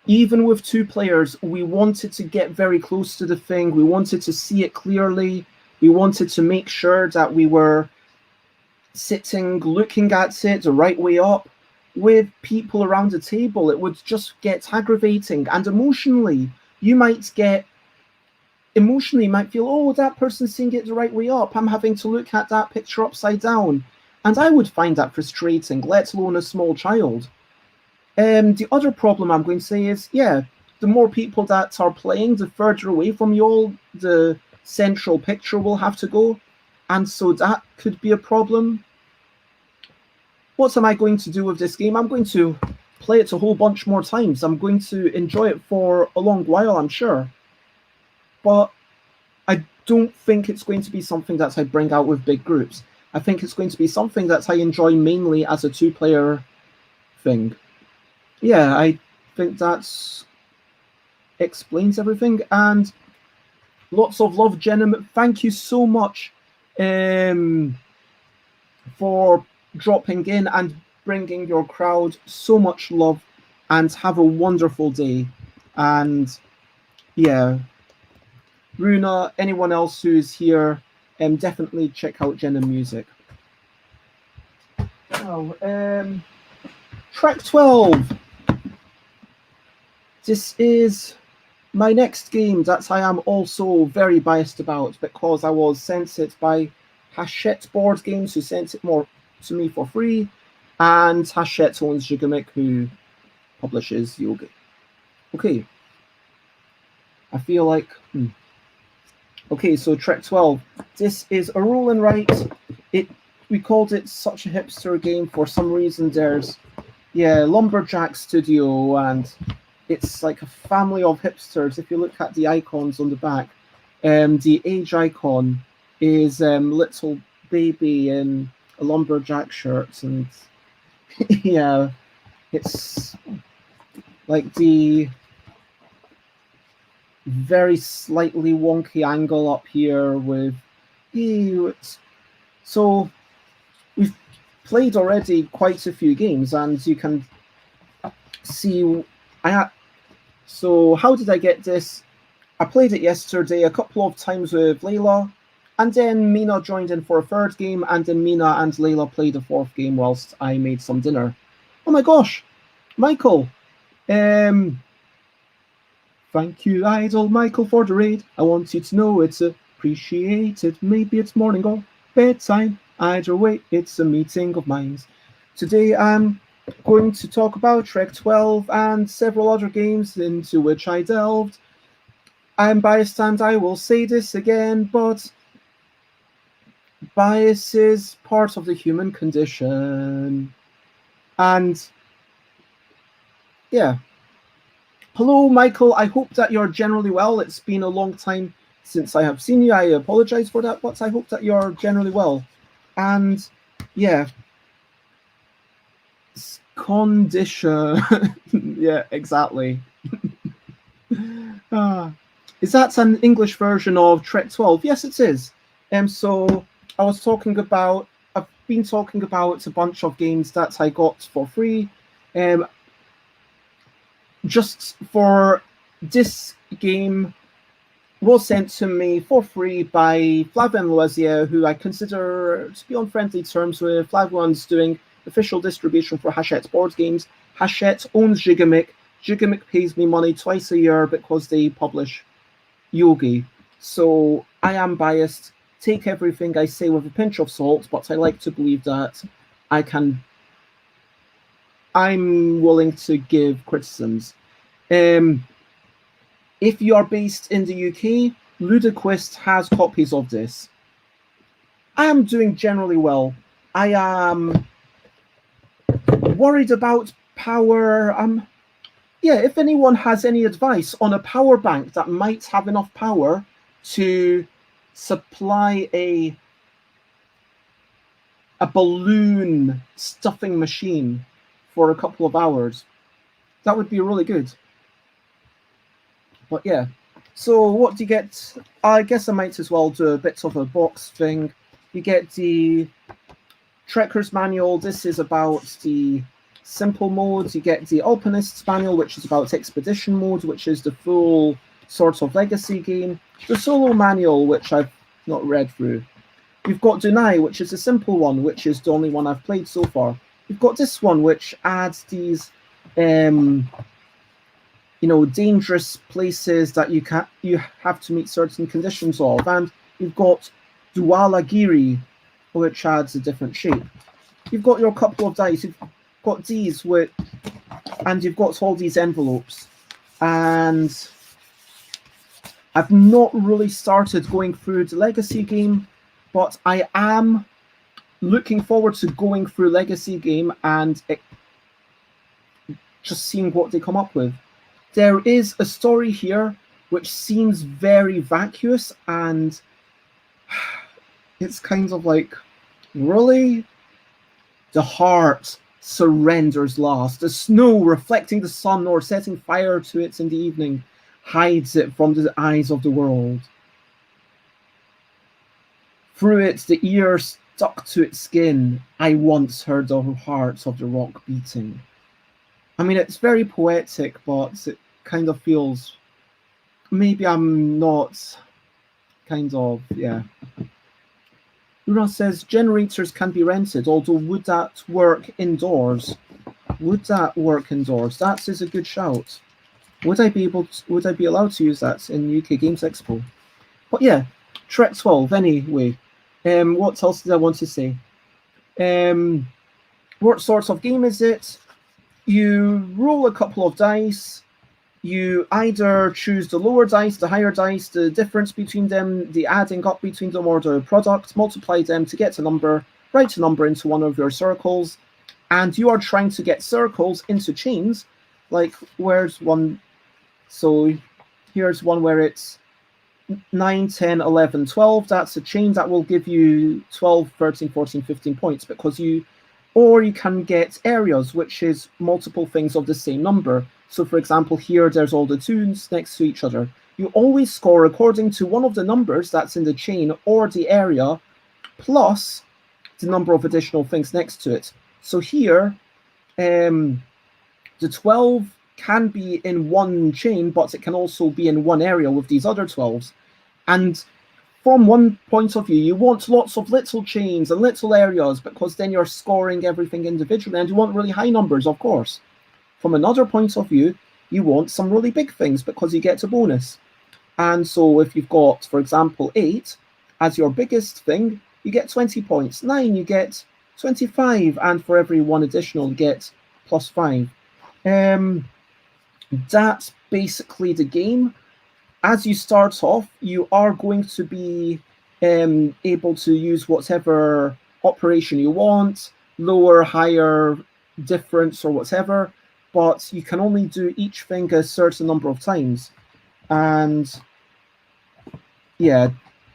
Even with 2 players, we wanted to get very close to the thing. We wanted to see it clearly. We wanted to make sure that we were sitting, looking at it the right way up. With people around the table, it would just get aggravating. And emotionally, you might feel, oh, that person's seeing it the right way up. I'm having to look at that picture upside down. And I would find that frustrating, let alone a small child. The other problem I'm going to say is, yeah, the more people that are playing, the further away from you all the central picture will have to go. And so that could be a problem. What am I going to do with this game? I'm going to play it a whole bunch more times. I'm going to enjoy it for a long while, I'm sure. But I don't think it's going to be something that I bring out with big groups. I think it's going to be something that I enjoy mainly as a 2-player thing. Yeah, I think that explains everything. And lots of love, Jenna. Thank you so much for dropping in and bringing your crowd so much love, and have a wonderful day. And yeah, Runa, anyone else who's here, definitely check out Jenna Music. Now, track 12. This is my next game that I am also very biased about, because I was sent it by Hachette Board Games, who sent it more to me for free, and Hachette owns Gigamic, who publishes Yogi. Okay. I feel like... Okay, so track 12. This is a roll and write. We called it such a hipster game for some reason. There's, Lumberjack Studio, and it's like a family of hipsters. If you look at the icons on the back, the age icon is little baby in a lumberjack shirt, and yeah, it's like the very slightly wonky angle up here with so we've played already quite a few games, and you can see so how did I get this? I played it yesterday a couple of times with Layla, and then Mina joined in for a third game, and then Mina and Layla played a fourth game whilst I made some dinner. Oh my gosh, Michael! Thank you, Idol Michael, for the raid. I want you to know it's appreciated. Maybe it's morning or bedtime. Either way, it's a meeting of minds. Today I'm going to talk about Trek 12 and several other games into which I delved. I'm biased, and I will say this again, but bias is part of the human condition. And yeah. Hello, Michael. I hope that you're generally well. It's been a long time since I have seen you. I apologize for that, but I hope that you're generally well. And yeah, condition. Yeah, exactly. Is that an English version of Trek 12? Yes, it is. So I've been talking about a bunch of games that I got for free. Just for this game was sent to me for free by Flavien Loisier, who I consider to be on friendly terms with. Flavien's doing official distribution for Hachette Board Games. Hachette owns Gigamic. Gigamic pays me money twice a year because they publish Yogi. So I am biased. Take everything I say with a pinch of salt, but I like to believe that I'm willing to give criticisms. If you are based in the UK, Ludoquist has copies of this. I am doing generally well. I am worried about power. Yeah, if anyone has any advice on a power bank that might have enough power to supply a balloon stuffing machine for a couple of hours, that would be really good. But yeah, so what do you get? I guess I might as well do a bit of a box thing. You get the Trekker's Manual. This is about the simple modes. You get the Alpinist's Manual, which is about Expedition mode, which is the full sort of legacy game. The Solo Manual, which I've not read through. You've got Dunai, which is a simple one, which is the only one I've played so far. You've got this one, which adds these, dangerous places that you have to meet certain conditions of. And you've got Dualagiri, which adds a different shape. You've got your couple of dice. You've got these and you've got all these envelopes. And I've not really started going through the Legacy game, but I am looking forward to going through Legacy game and just seeing what they come up with. There is a story here which seems very vacuous, and it's kind of like, really? The heart surrenders last. The snow reflecting the sun or setting fire to it in the evening hides it from the eyes of the world. Through it, the ear stuck to its skin. I once heard the heart of the rock beating. I mean, it's very poetic, but it kind of feels... Maybe I'm not... Kind of, yeah. Una says, generators can be rented, although would that work indoors? Would that work indoors? That is a good shout. Would I be allowed to use that in UK Games Expo? But yeah, Trek 12, anyway. What else did I want to say? What sort of game is it? You roll a couple of dice. You either choose the lower dice, the higher dice, the difference between them, the adding up between them, or the product, multiply them to get a number, write a number into one of your circles, and you are trying to get circles into chains. Like, where's one? So here's one where it's 9, 10, 11, 12. That's a chain that will give you 12, 13, 14, 15 points because or you can get areas, which is multiple things of the same number. So for example, here there's all the twos next to each other. You always score according to one of the numbers that's in the chain or the area, plus the number of additional things next to it. So here, the 12 can be in one chain, but it can also be in one area with these other 12s. And from one point of view, you want lots of little chains and little areas because then you're scoring everything individually, and you want really high numbers, of course. From another point of view, you want some really big things because you get a bonus. And so if you've got, for example, 8 as your biggest thing, you get 20 points. 9, you get 25. And for every one additional, you get plus 5. That's basically the game. As you start off, you are going to be able to use whatever operation you want, lower, higher, difference, or whatever. But you can only do each thing a certain number of times. And yeah,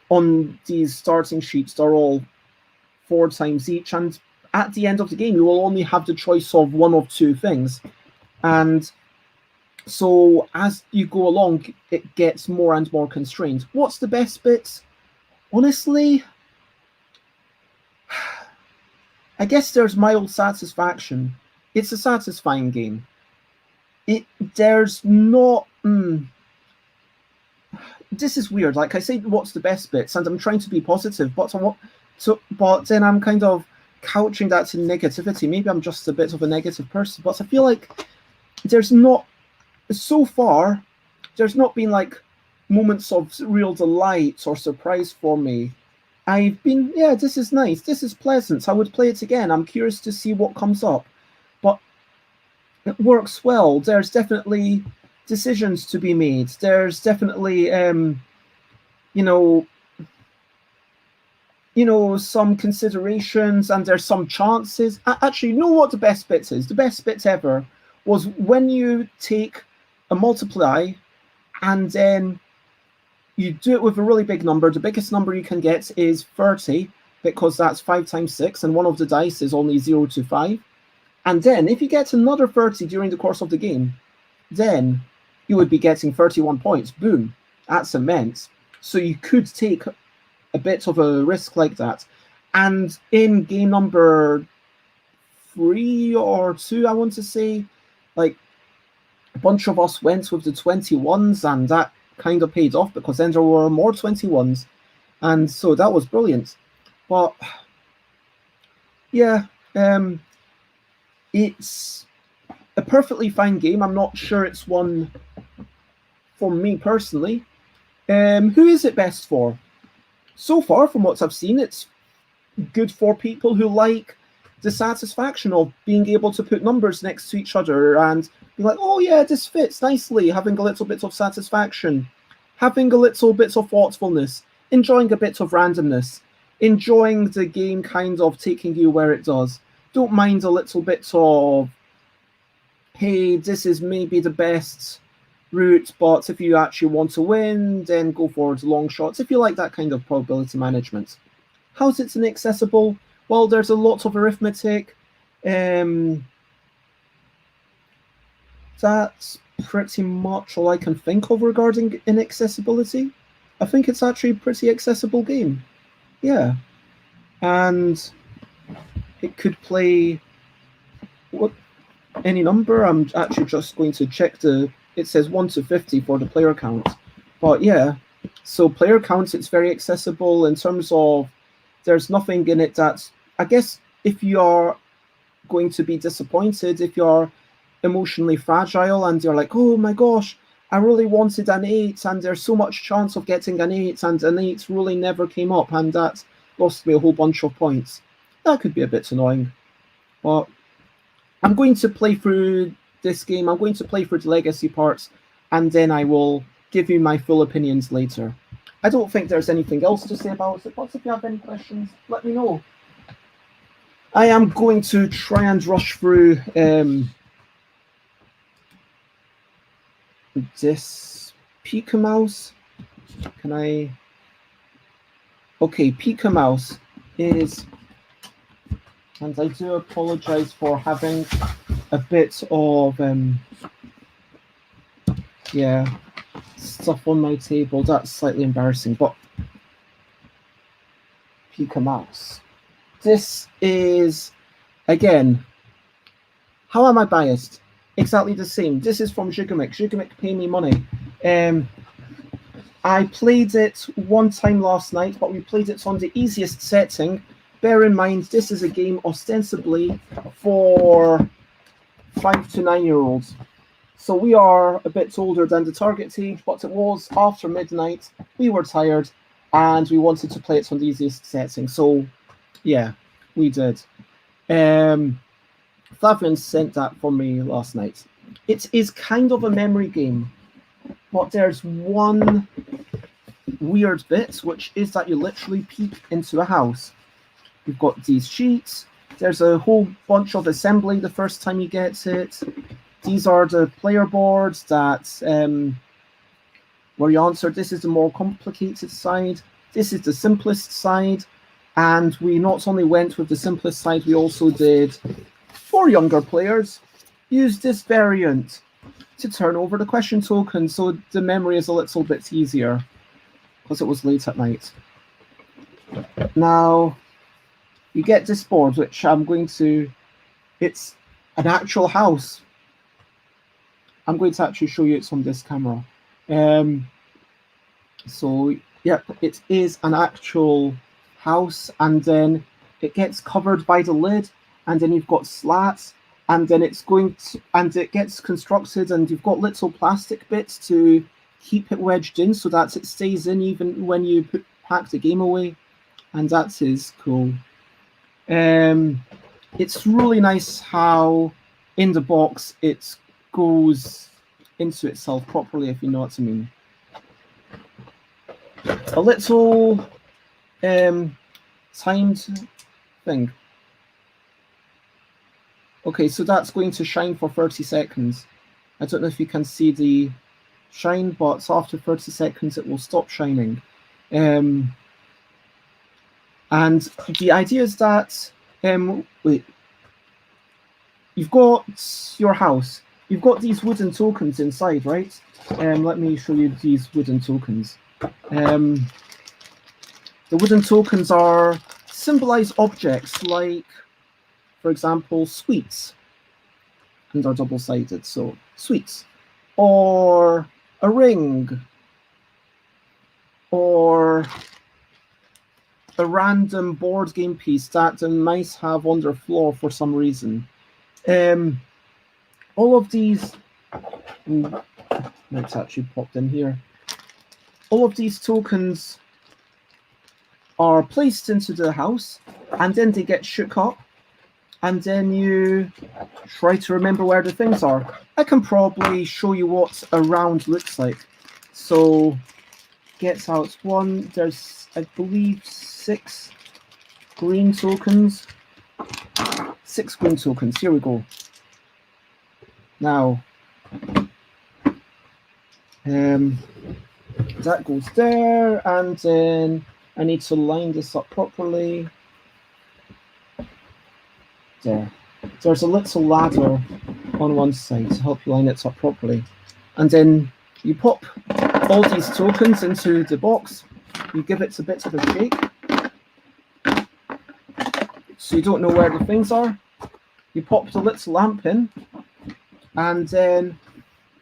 on these starting sheets, they're all 4 times each. And at the end of the game, you will only have the choice of one of 2 things. And so as you go along, it gets more and more constrained. What's the best bit? Honestly, I guess there's mild satisfaction. It's a satisfying game. There's not... This is weird. Like I say, what's the best bits? And I'm trying to be positive, but then I'm kind of couching that in negativity. Maybe I'm just a bit of a negative person, but I feel like so far, there's not been like moments of real delight or surprise for me. I've been, yeah, this is nice. This is pleasant. I would play it again. I'm curious to see what comes up. But it works well. There's definitely decisions to be made. There's definitely you know, some considerations, and there's some chances. Actually, you know what the best bit is? The best bit ever was when you take a multiply and then you do it with a really big number. The biggest number you can get is 30, because that's 5 times 6, and one of the dice is only 0 to 5. And then if you get another 30 during the course of the game, then you would be getting 31 points. Boom. That's immense. So you could take a bit of a risk like that. And in game number 3 or 2, I want to say, like, a bunch of us went with the 21s, and that kind of paid off, because then there were more 21s, and so that was brilliant. But yeah, it's a perfectly fine game. I'm not sure it's one for me personally. Who is it best for? So far, from what I've seen, it's good for people who like the satisfaction of being able to put numbers next to each other and be like, oh yeah, this fits nicely, having a little bit of satisfaction, having a little bit of thoughtfulness, enjoying a bit of randomness, enjoying the game kind of taking you where it does. Don't mind a little bit of, hey, this is maybe the best route, but if you actually want to win, then go for the long shots, if you like that kind of probability management. How's it inaccessible? Well, there's a lot of arithmetic. That's pretty much all I can think of regarding inaccessibility. I think it's actually a pretty accessible game. Yeah. And it could play any number. I'm actually just going to check it says 1 to 50 for the player count. But yeah, so player count, it's very accessible in terms of there's nothing in it that's, I guess, if you're going to be disappointed, if you're emotionally fragile and you're like, oh my gosh, I really wanted an 8 and there's so much chance of getting an 8 and an 8 really never came up and that lost me a whole bunch of points. That could be a bit annoying. But I'm going to play through this game. I'm going to play through the legacy parts, and then I will give you my full opinions later. I don't think there's anything else to say about it, but if you have any questions, let me know. I am going to try and rush through this Pika Mouse. Can I? Okay, Pika Mouse is, and I do apologize for having a bit of stuff on my table. That's slightly embarrassing, but Pika Mouse. This is, again, how am I biased? Exactly the same. This is from Gigamic. Gigamic pay me money. I played it one time last night, but we played it on the easiest setting. Bear in mind, this is a game ostensibly for 5 to 9-year-olds. So we are a bit older than the target age, but it was after midnight. We were tired, and we wanted to play it on the easiest setting. So, yeah, we did. Flavian sent that for me last night. It is kind of a memory game, but there's one weird bit, which is that you literally peek into a house. You've got these sheets. There's a whole bunch of assembly the first time you get it. These are the player boards that where you answer. This is the more complicated side. This is the simplest side. And we not only went with the simplest side, we also did, for younger players, use this variant to turn over the question token, so the memory is a little bit easier, because it was late at night. Now, you get this board, which I'm going to, it's an actual house. I'm going to actually show you it's on this camera. So, yeah, it is an actual house, and then it gets covered by the lid, and then you've got slats, and then it's going to, and it gets constructed, and you've got little plastic bits to keep it wedged in so that it stays in even when you pack the game away, and that is cool. It's really nice how in the box it goes into itself properly, if you know what I mean. A little timed thing. Okay, so that's going to shine for 30 seconds. I don't know if you can see the shine, but after 30 seconds it will stop shining. And the idea is that, wait, you've got your house. You've got these wooden tokens inside, right? Let me show you these wooden tokens. The wooden tokens are symbolize objects like, for example, sweets, and they're double-sided, so sweets, or a ring, or a random board game piece that the mice have on their floor for some reason. All of these, it's actually popped in here. All of these tokens are placed into the house, and then they get shook up, and then you try to remember where the things are. I can probably show you what a round looks like. So, get out one. There's, I believe, 6 green tokens. 6 green tokens. Here we go. Now, that goes there, and then I need to line this up properly. There. There's a little ladder on one side to help you line it up properly. And then you pop all these tokens into the box. You give it a bit of a shake, so you don't know where the things are. You pop the little lamp in, and then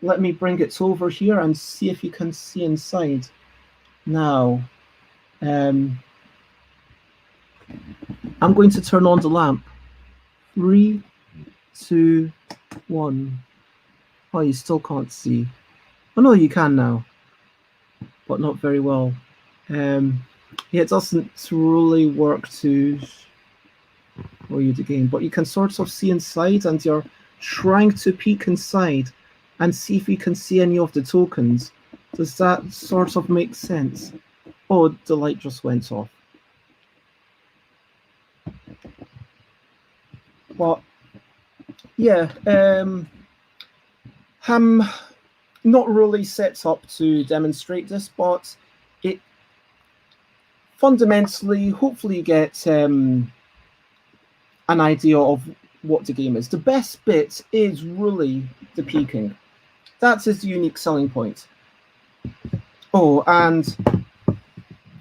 let me bring it over here and see if you can see inside. Now, I'm going to turn on the lamp. 3, 2, 1. Oh, you still can't see. Oh no, you can now, but not very well. Yeah, it doesn't really work to show you the game, but you can sort of see inside, and you're trying to peek inside and see if you can see any of the tokens. Does that sort of make sense? Oh, the light just went off. But yeah, I'm not really set up to demonstrate this, but it fundamentally, hopefully you get an idea of what the game is. The best bit is really the peeking. That's its unique selling point. Oh, and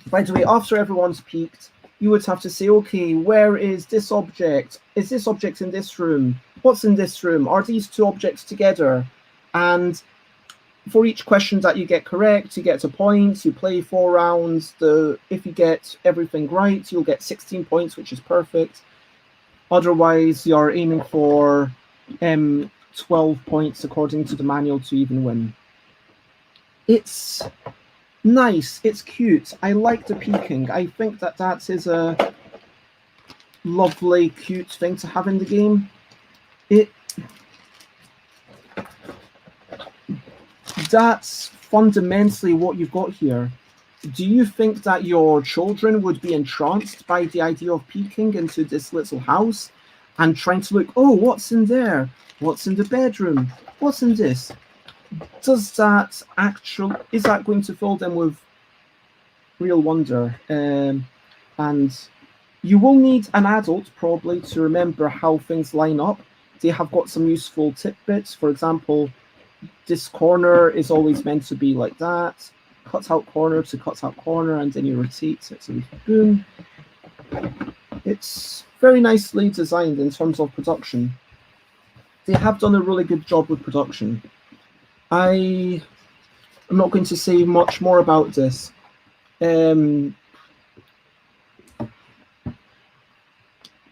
by the way, after everyone's peeked, you would have to say, okay, where is this object? Is this object in this room? What's in this room? Are these 2 objects together? And for each question that you get correct, you get a point. You play 4 rounds. If you get everything right, you'll get 16 points, which is perfect. Otherwise, you're aiming for 12 points according to the manual to even win. It's nice. It's cute. I like the peeking. I think that is a lovely, cute thing to have in the game. That's fundamentally what you've got here. Do you think that your children would be entranced by the idea of peeking into this little house and trying to look, oh, what's in there? What's in the bedroom? What's in this? Is that going to fill them with real wonder? And you will need an adult probably to remember how things line up. They have got some useful tidbits. For example, this corner is always meant to be like that. Cut out corner to cut out corner, and then you rotate it, so boom. It's very nicely designed in terms of production. They have done a really good job with production. I'm not going to say much more about this.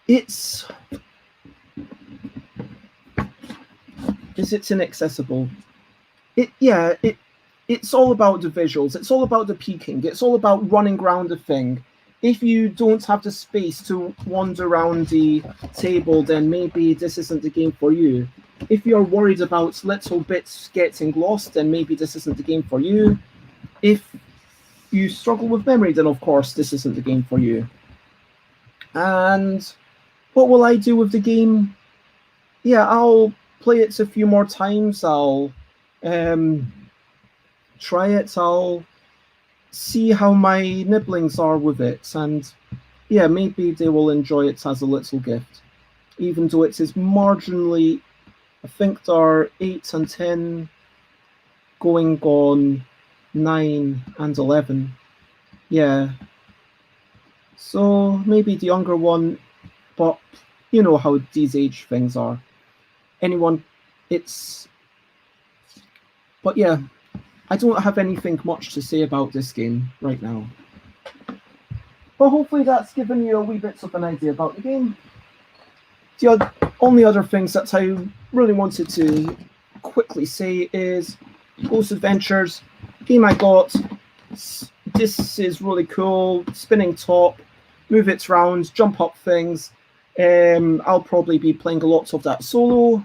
It's inaccessible. It's all about the visuals. It's all about the peeking. It's all about running around the thing. If you don't have the space to wander around the table, then maybe this isn't the game for you. If you're worried about little bits getting lost, then maybe this isn't the game for you. If you struggle with memory, then of course this isn't the game for you. And what will I do with the game? Yeah, I'll play it a few more times. I'll try it. I'll see how my nibblings are with it. And yeah, maybe they will enjoy it as a little gift. Even though it is marginally, I think there are 8 and 10 going on 9 and 11. Yeah. So maybe the younger one, but you know how these age things are. Anyone, it's. But yeah, I don't have anything much to say about this game right now. But hopefully that's given you a wee bit of an idea about the game. The only other things that I really wanted to quickly say is Ghost Adventures, game I got. This is really cool. Spinning top, move it round, jump up things. I'll probably be playing a lot of that solo.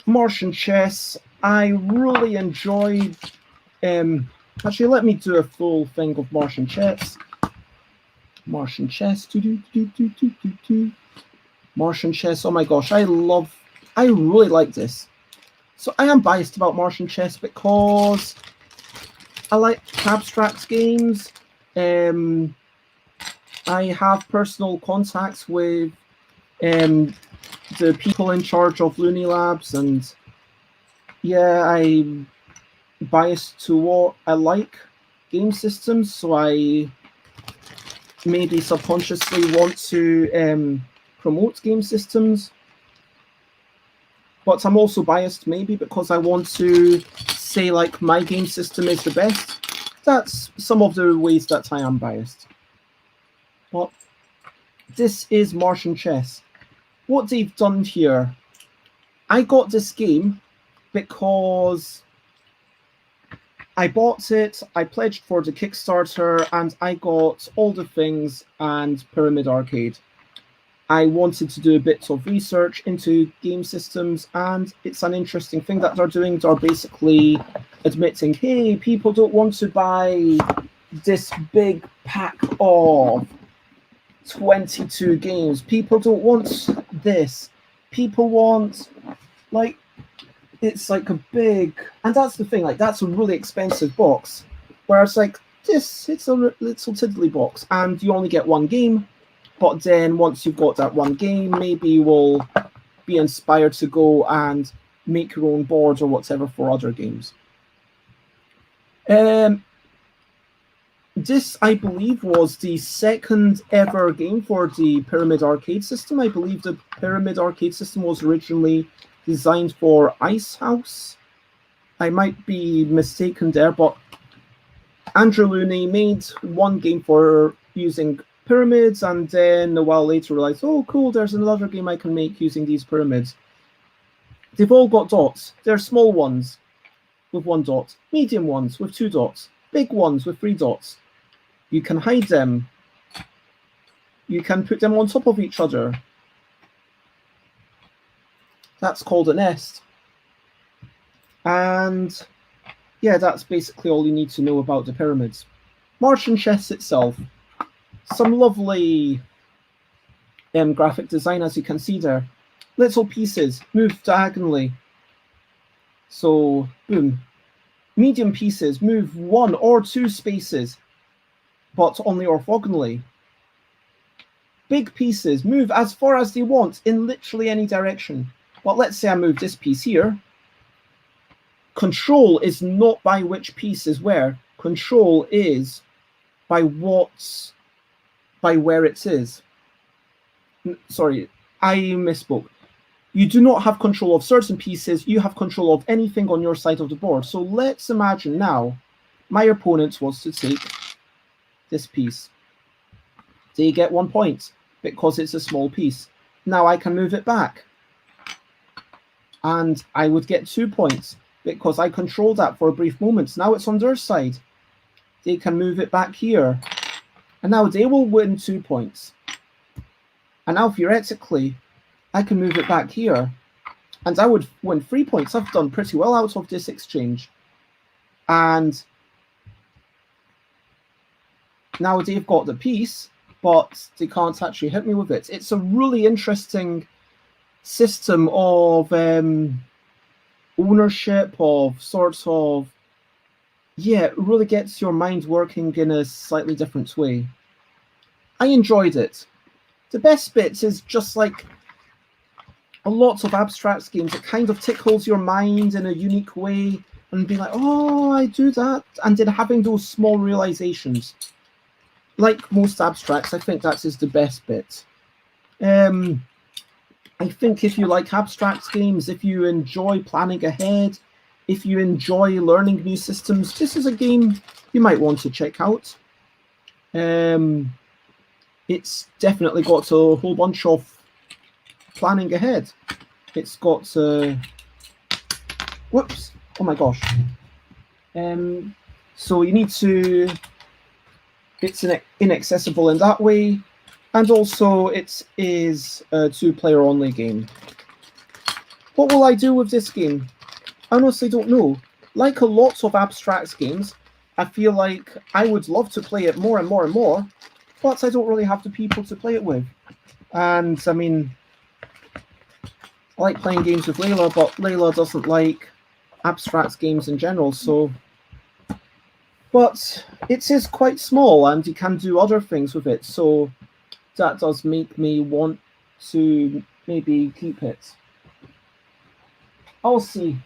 Martian chess, I really enjoyed. Actually, let me do a full thing of Martian chess. Martian chess. Martian chess. Oh my gosh, I really like this. So I am biased about Martian chess because I like abstract games. I have personal contacts with the people in charge of Looney Labs, and yeah, I'm biased to what I like game systems, so I maybe subconsciously want to promote game systems. But I'm also biased maybe because I want to say like my game system is the best. That's some of the ways that I am biased. But this is Martian chess. What they've done here, I got this game because I bought it, I pledged for the Kickstarter, and I got all the things and Pyramid Arcade. I wanted to do a bit of research into game systems, and it's an interesting thing that they're doing. They're basically admitting, hey, people don't want to buy this big pack of 22 games. People don't want this. People want, like, it's like a big, and that's the thing, like, that's a really expensive box. Whereas, like, this, it's a little tiddly box, and you only get one game. But then once you've got that one game, maybe you will be inspired to go and make your own boards or whatever for other games. This, I believe, was the second ever game for the Pyramid Arcade system. I believe the Pyramid Arcade system was originally designed for Ice House. I might be mistaken there, but Andrew Looney made one game for using pyramids, and then a while later realized, oh cool, there's another game I can make using these pyramids. They've all got dots. They're small ones with 1 dot, medium ones with 2 dots, big ones with 3 dots. You can hide them. You can put them on top of each other. That's called a nest. And yeah, that's basically all you need to know about the pyramids. Martian chess itself. Some lovely graphic design, as you can see there. Little pieces move diagonally. So, boom. Medium pieces move 1 or 2 spaces, but only orthogonally. Big pieces move as far as they want in literally any direction. But let's say I move this piece here. Control is not by which piece is where. Control is by where it is. Sorry, I misspoke. You do not have control of certain pieces, you have control of anything on your side of the board. So let's imagine now my opponent wants to take this piece. They get 1 point because it's a small piece. Now I can move it back. And I would get 2 points because I controlled that for a brief moment. Now it's on their side. They can move it back here. And now they will win 2 points. And now theoretically, I can move it back here. and I would win 3 points. I've done pretty well out of this exchange. And now they've got the piece, but they can't actually hit me with it. It's a really interesting system of ownership, of sorts of, yeah, it really gets your mind working in a slightly different way. I enjoyed it. The best bits is just like a lot of abstract games. It kind of tickles your mind in a unique way and be like, oh, I do that. And then having those small realizations. Like most abstracts, I think that is the best bit. I think if you like abstract games, if you enjoy planning ahead, if you enjoy learning new systems, this is a game you might want to check out. It's definitely got a whole bunch of planning ahead. It's got whoops, oh my gosh. So you need to, it's inaccessible in that way, and also it is a 2-player only game. What will I do with this game? I honestly don't know. Like a lot of abstract games, I feel like I would love to play it more and more and more, but I don't really have the people to play it with. And I mean, I like playing games with Layla, but Layla doesn't like abstract games in general, so... But it is quite small, and you can do other things with it, so that does make me want to maybe keep it. I'll see.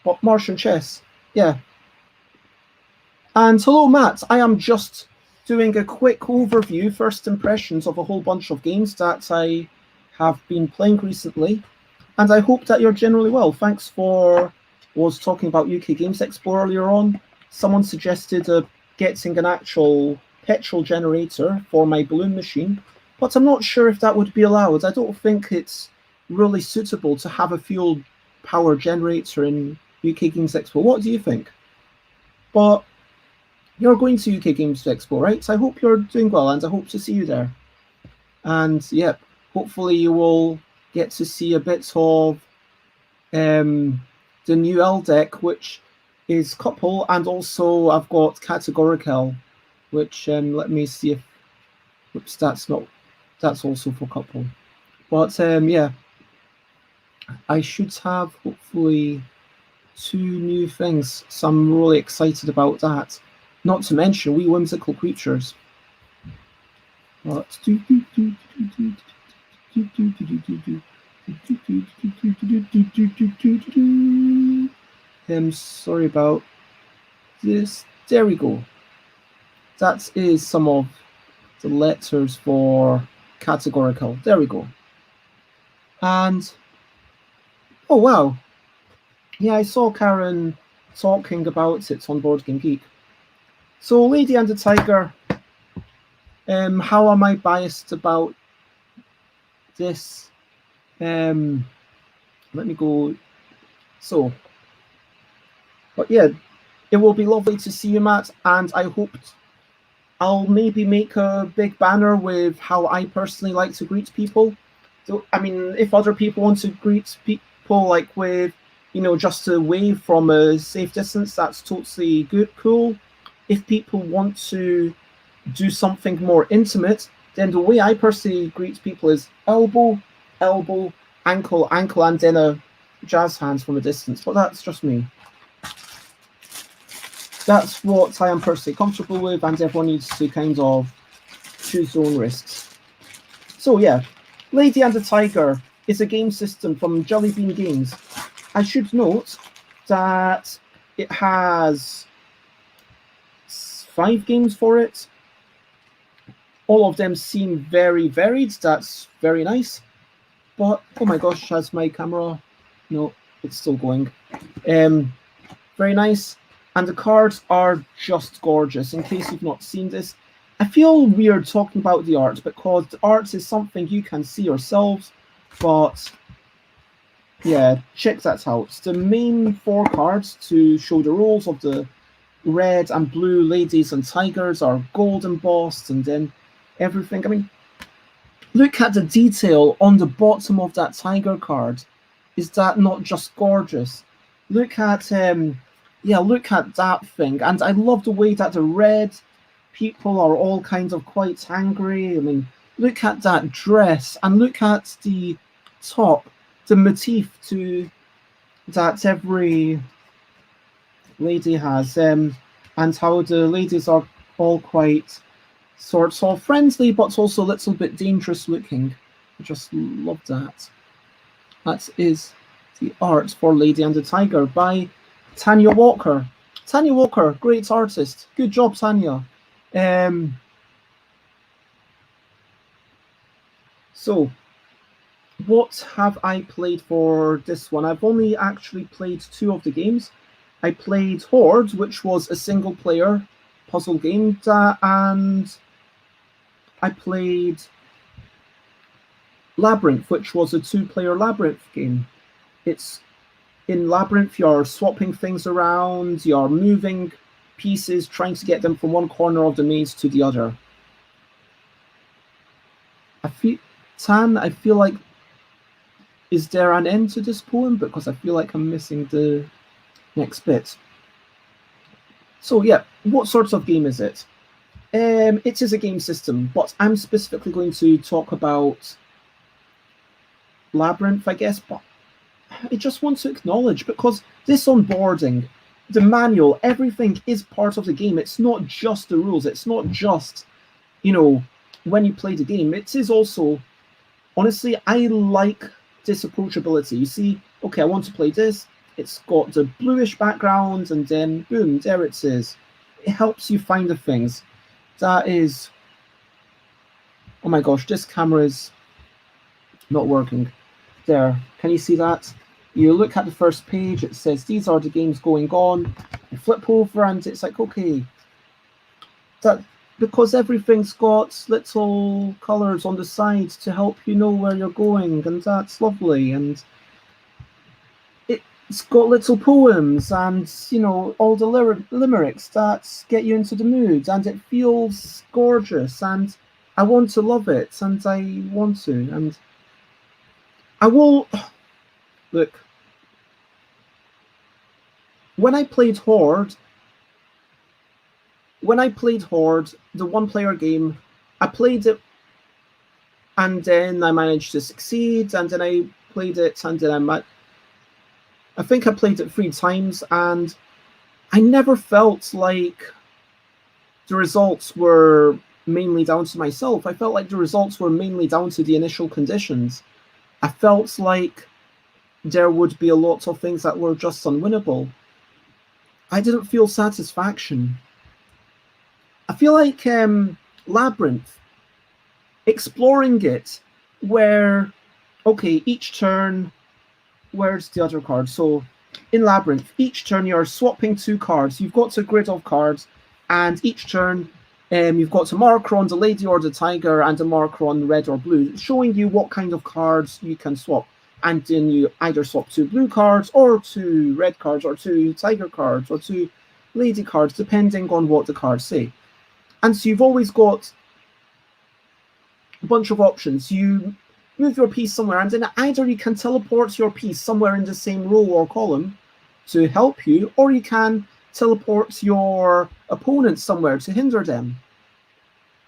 What, Martian chess? Yeah. And hello, Matt. I am just doing a quick overview, first impressions of a whole bunch of games that I have been playing recently, and I hope that you're generally well. Thanks for... was talking about UK Games Expo earlier on. Someone suggested getting an actual petrol generator for my balloon machine, but I'm not sure if that would be allowed. I don't think it's really suitable to have a fuel power generator in UK Games Expo. What do you think? But you're going to UK Games Expo, right? So I hope you're doing well, and I hope to see you there. And yep, hopefully you will get to see a bit of the new L deck, which is couple, and also I've got Categorickell, which let me see if, oops, that's also for couple. But yeah, I should have hopefully 2 new things, so I'm really excited about that. Not to mention wee whimsical creatures. But sorry about this. There we go. That is some of the letters for Categorickell. There we go. And oh wow, yeah, I saw Karen talking about it on Board Game Geek. So Lady and the Tiger, how am I biased about this? Let me go. So, but yeah, it will be lovely to see you, Matt, and I hope I'll maybe make a big banner with how I personally like to greet people. So, I mean, if other people want to greet people like with, you know, just a wave from a safe distance, that's totally good, cool. If people want to do something more intimate, then the way I personally greet people is elbow, elbow, ankle, ankle, and then a jazz hands from a distance. But that's just me. That's what I am personally comfortable with, and everyone needs to kind of choose their own risks. So yeah, Lady and the Tiger is a game system from Jelly Bean Games. I should note that it has 5 games for it. All of them seem very varied. That's very nice. But oh my gosh, has my camera? No, it's still going. Very nice. And the cards are just gorgeous. In case you've not seen this, I feel weird talking about the art because the art is something you can see yourselves. But yeah, check that out. The main 4 cards to show the roles of the red and blue ladies and tigers are gold embossed, and then everything. I mean, look at the detail on the bottom of that tiger card. is that not just gorgeous? Look at look at that thing, and I love the way that the red people are all kind of quite angry. I mean, look at that dress, and look at the top, the motif to that every lady has, and how the ladies are all quite sort of friendly, but also a little bit dangerous looking. I just love that. That is the art for Lady and the Tiger by Tanya Walker. Tanya Walker, great artist. Good job, Tanya. So, what have I played for this one? I've only actually played 2 of the games. I played Horde, which was a single-player puzzle game, and I played Labyrinth, which was a 2-player Labyrinth game. It's in Labyrinth, you're swapping things around, you're moving pieces, trying to get them from one corner of the maze to the other. I feel like, is there an end to this poem? Because I feel like I'm missing the next bit. So yeah, what sort of game is it? It is a game system, but I'm specifically going to talk about Labyrinth, I guess, but I just want to acknowledge, because this onboarding, the manual, everything is part of the game. It's not just the rules. It's not just, when you play the game. It is also, honestly, I like this approachability. You see, okay, I want to play this. It's got the bluish background, and then boom, there it is. It helps you find the things. That is, oh my gosh, this camera is not working. There, can you see that? You look at the first page, it says these are the games going on. You flip over and it's like, okay, that because everything's got little colors on the sides to help you know where you're going, and that's lovely. And it's got little poems and all the limericks that get you into the mood, and it feels gorgeous, and I want to love it, and I want to, and I will look. When I played Horde, the 1-player game, I played it, and then I managed to succeed, and then I played it, and then I think I played it 3 times, and I never felt like the results were mainly down to myself. I felt like the results were mainly down to the initial conditions. I felt like there would be a lot of things that were just unwinnable. I didn't feel satisfaction. I feel like Labyrinth, exploring it, where, okay, each turn, where's the other card? So in Labyrinth, each turn you're swapping 2 cards. You've got a grid of cards, and each turn you've got a marker on the lady or the tiger and a marker on red or blue, showing you what kind of cards you can swap. And then you either swap 2 blue cards, or 2 red cards, or 2 tiger cards, or 2 lady cards, depending on what the cards say. And so you've always got a bunch of options. You move your piece somewhere, and then either you can teleport your piece somewhere in the same row or column to help you, or you can teleport your opponent somewhere to hinder them.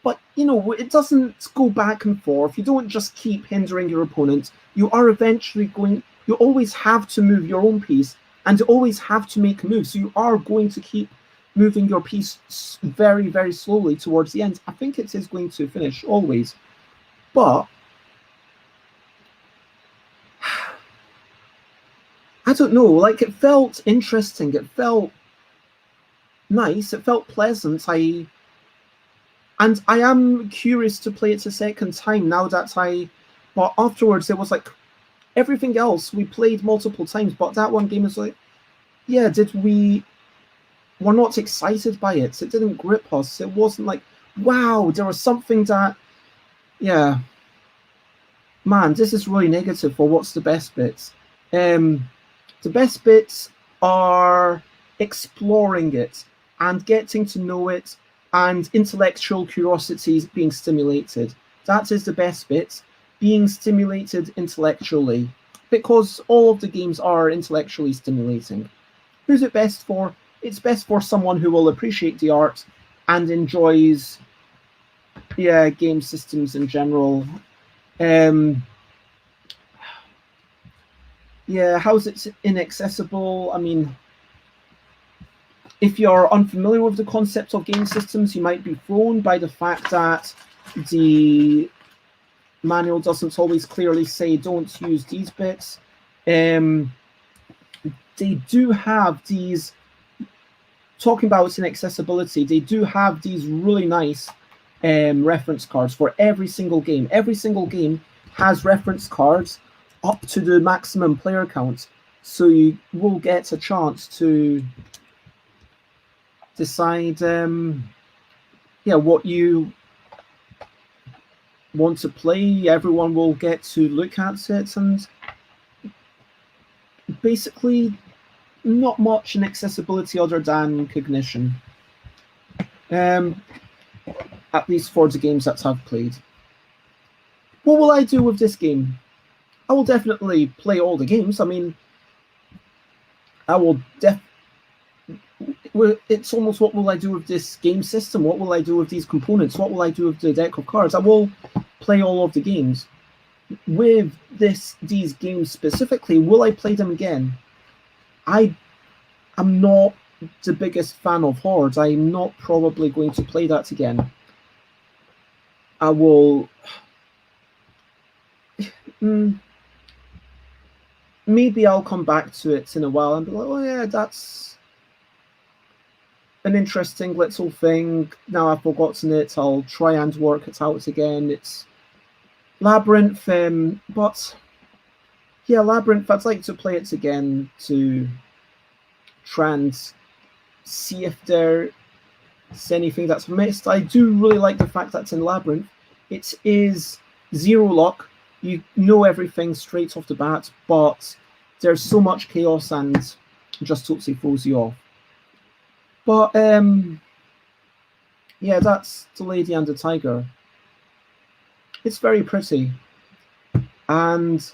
But, it doesn't go back and forth. You don't just keep hindering your opponent. You are eventually you always have to move your own piece, and you always have to make a move. So you are going to keep moving your piece very, very slowly towards the end. I think it is going to finish always. But I don't know, like, it felt interesting. It felt nice. It felt pleasant. And I am curious to play it a second time now that but afterwards it was like everything else we played multiple times, but that one game is like, yeah, we're not excited by it. It didn't grip us. It wasn't like, wow, there was something that, yeah, man, this is really negative for what's the best bits. The best bits are exploring it and getting to know it, and intellectual curiosity being stimulated. That is the best bit, being stimulated intellectually. because all of the games are intellectually stimulating. Who's it best for? It's best for someone who will appreciate the art and enjoys, game systems in general. How's it inaccessible? I mean, if you're unfamiliar with the concept of game systems, you might be thrown by the fact that the manual doesn't always clearly say don't use these bits. They do have these, talking about inaccessibility, they do have these really nice reference cards for every single game. Every single game has reference cards up to the maximum player count, so you will get a chance to decide what you want to play. Everyone will get to look at it, and basically not much inaccessibility other than cognition, at least for the games that I've played. What will I do with this game? I will definitely play all the games. I mean, I will it's almost, what will I do with this game system? What will I do with these components? What will I do with the deck of cards? I will play all of the games. With these games specifically, will I play them again? I'm not the biggest fan of Hordes. I'm not probably going to play that again. I will... maybe I'll come back to it in a while and be like, oh yeah, that's an interesting little thing. Now I've forgotten it, I'll try and work it out again. It's Labyrinth, but yeah, Labyrinth, I'd like to play it again to try and see if there's anything that's missed. I do really like the fact that in Labyrinth, it is zero luck. You know everything straight off the bat, but there's so much chaos and just totally throws you off. But yeah, that's The Lady and the Tiger. It's very pretty, and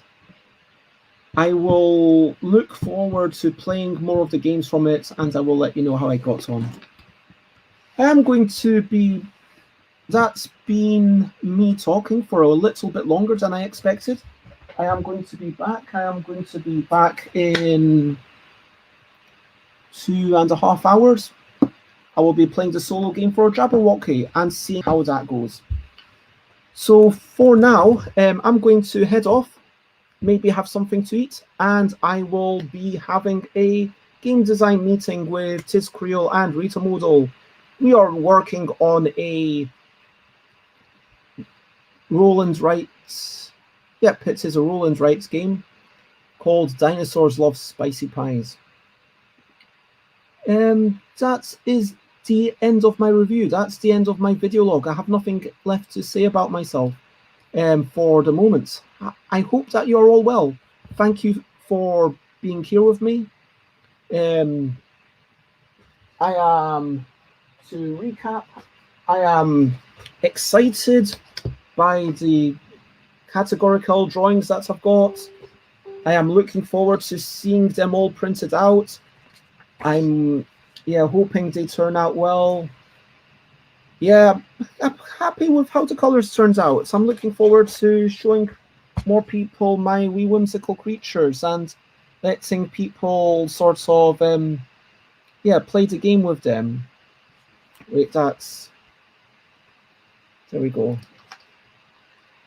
I will look forward to playing more of the games from it, and I will let you know how I got on. That's been me talking for a little bit longer than I expected. I am going to be back. I am going to be back in 2.5 hours. I will be playing the solo game for Jabberwocky and seeing how that goes. So for now, I'm going to head off, maybe have something to eat, and I will be having a game design meeting with Tiz Creel and Rita Modal. We are working on a Roland Wright's, yep, it is a Roland Wright's game called Dinosaurs Love Spicy Pies. That is the end of my review. That's the end of my video log. I have nothing left to say about myself for the moment. I hope that you're all well. Thank you for being here with me. To recap, I am excited by the categorical drawings that I've got. I am looking forward to seeing them all printed out. I'm hoping they turn out well. Yeah, I'm happy with how the colors turns out. So I'm looking forward to showing more people my wee whimsical creatures and letting people sort of play the game with them. Wait, there we go.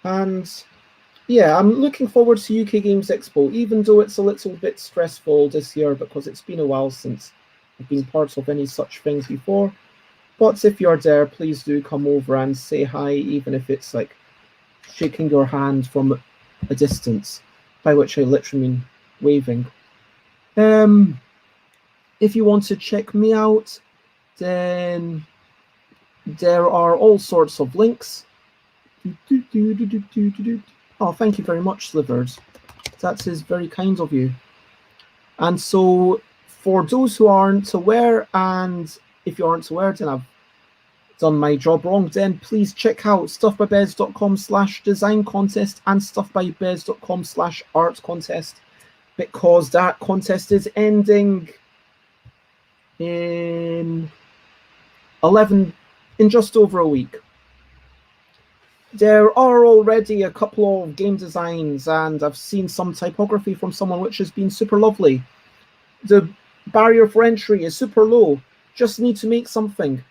And yeah, I'm looking forward to UK Games Expo, even though it's a little bit stressful this year because it's been a while since I've been part of any such things before. But if you're there, please do come over and say hi, even if it's like shaking your hand from a distance, by which I literally mean waving. If you want to check me out, then there are all sorts of links. Oh, thank you very much, Slivers. That is very kind of you. And so, for those who aren't aware, and if you aren't aware, then I've done my job wrong, then please check out stuffbybez.com/design contest and stuffbybez.com/art contest, because that contest is ending in just over a week. There are already a couple of game designs, and I've seen some typography from someone which has been super lovely. The barrier for entry is super low. Just need to make something.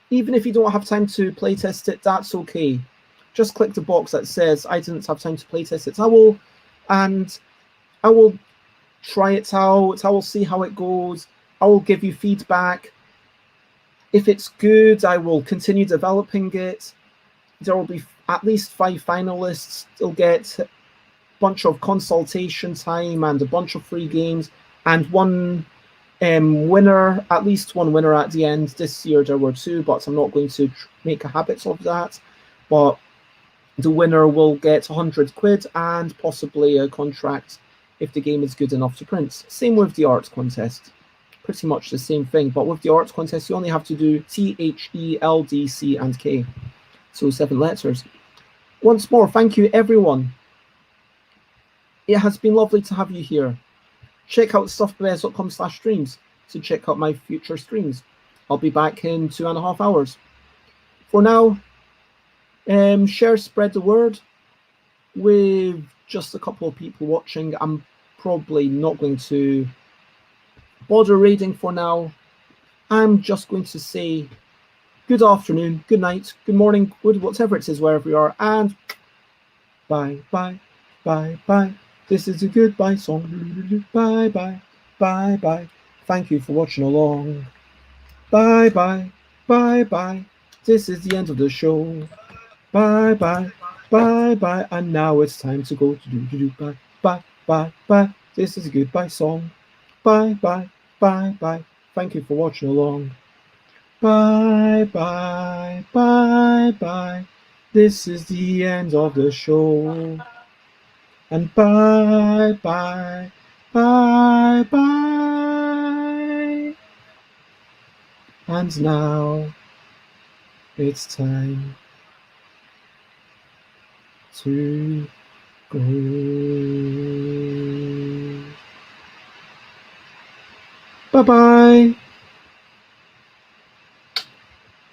Even if you don't have time to playtest it, that's okay. Just click the box that says I didn't have time to playtest it. I will try it out. I will see how it goes. I will give you feedback. If it's good, I will continue developing it. There will be at least 5 finalists. They'll get a bunch of consultation time and a bunch of free games, and one winner, at least one winner at the end. This year there were 2, but I'm not going to make a habit of that. But the winner will get 100 quid and possibly a contract if the game is good enough to print. Same with the art contest. Pretty much the same thing, but with the art contest you only have to do THE, C and K. So 7 letters. Once more, thank you everyone. It has been lovely to have you here. Check out stuffbybez.com/streams to check out my future streams. I'll be back in 2.5 hours. For now, spread the word with just a couple of people watching. I'm probably not going to bother raiding for now. I'm just going to say good afternoon, good night, good morning, good whatever it is wherever you are, and bye, bye, bye, bye. This is a goodbye song. Bye, bye, bye, bye. Thank you for watching along. Bye, bye, bye, bye. This is the end of the show. Bye, bye, bye, bye. And now it's time to go. Bye, bye, bye, bye. This is a goodbye song. Bye, bye, bye, bye. Thank you for watching along. Bye, bye, bye, bye. This is the end of the show. And bye, bye, bye, bye. And now it's time to go. Bye-bye.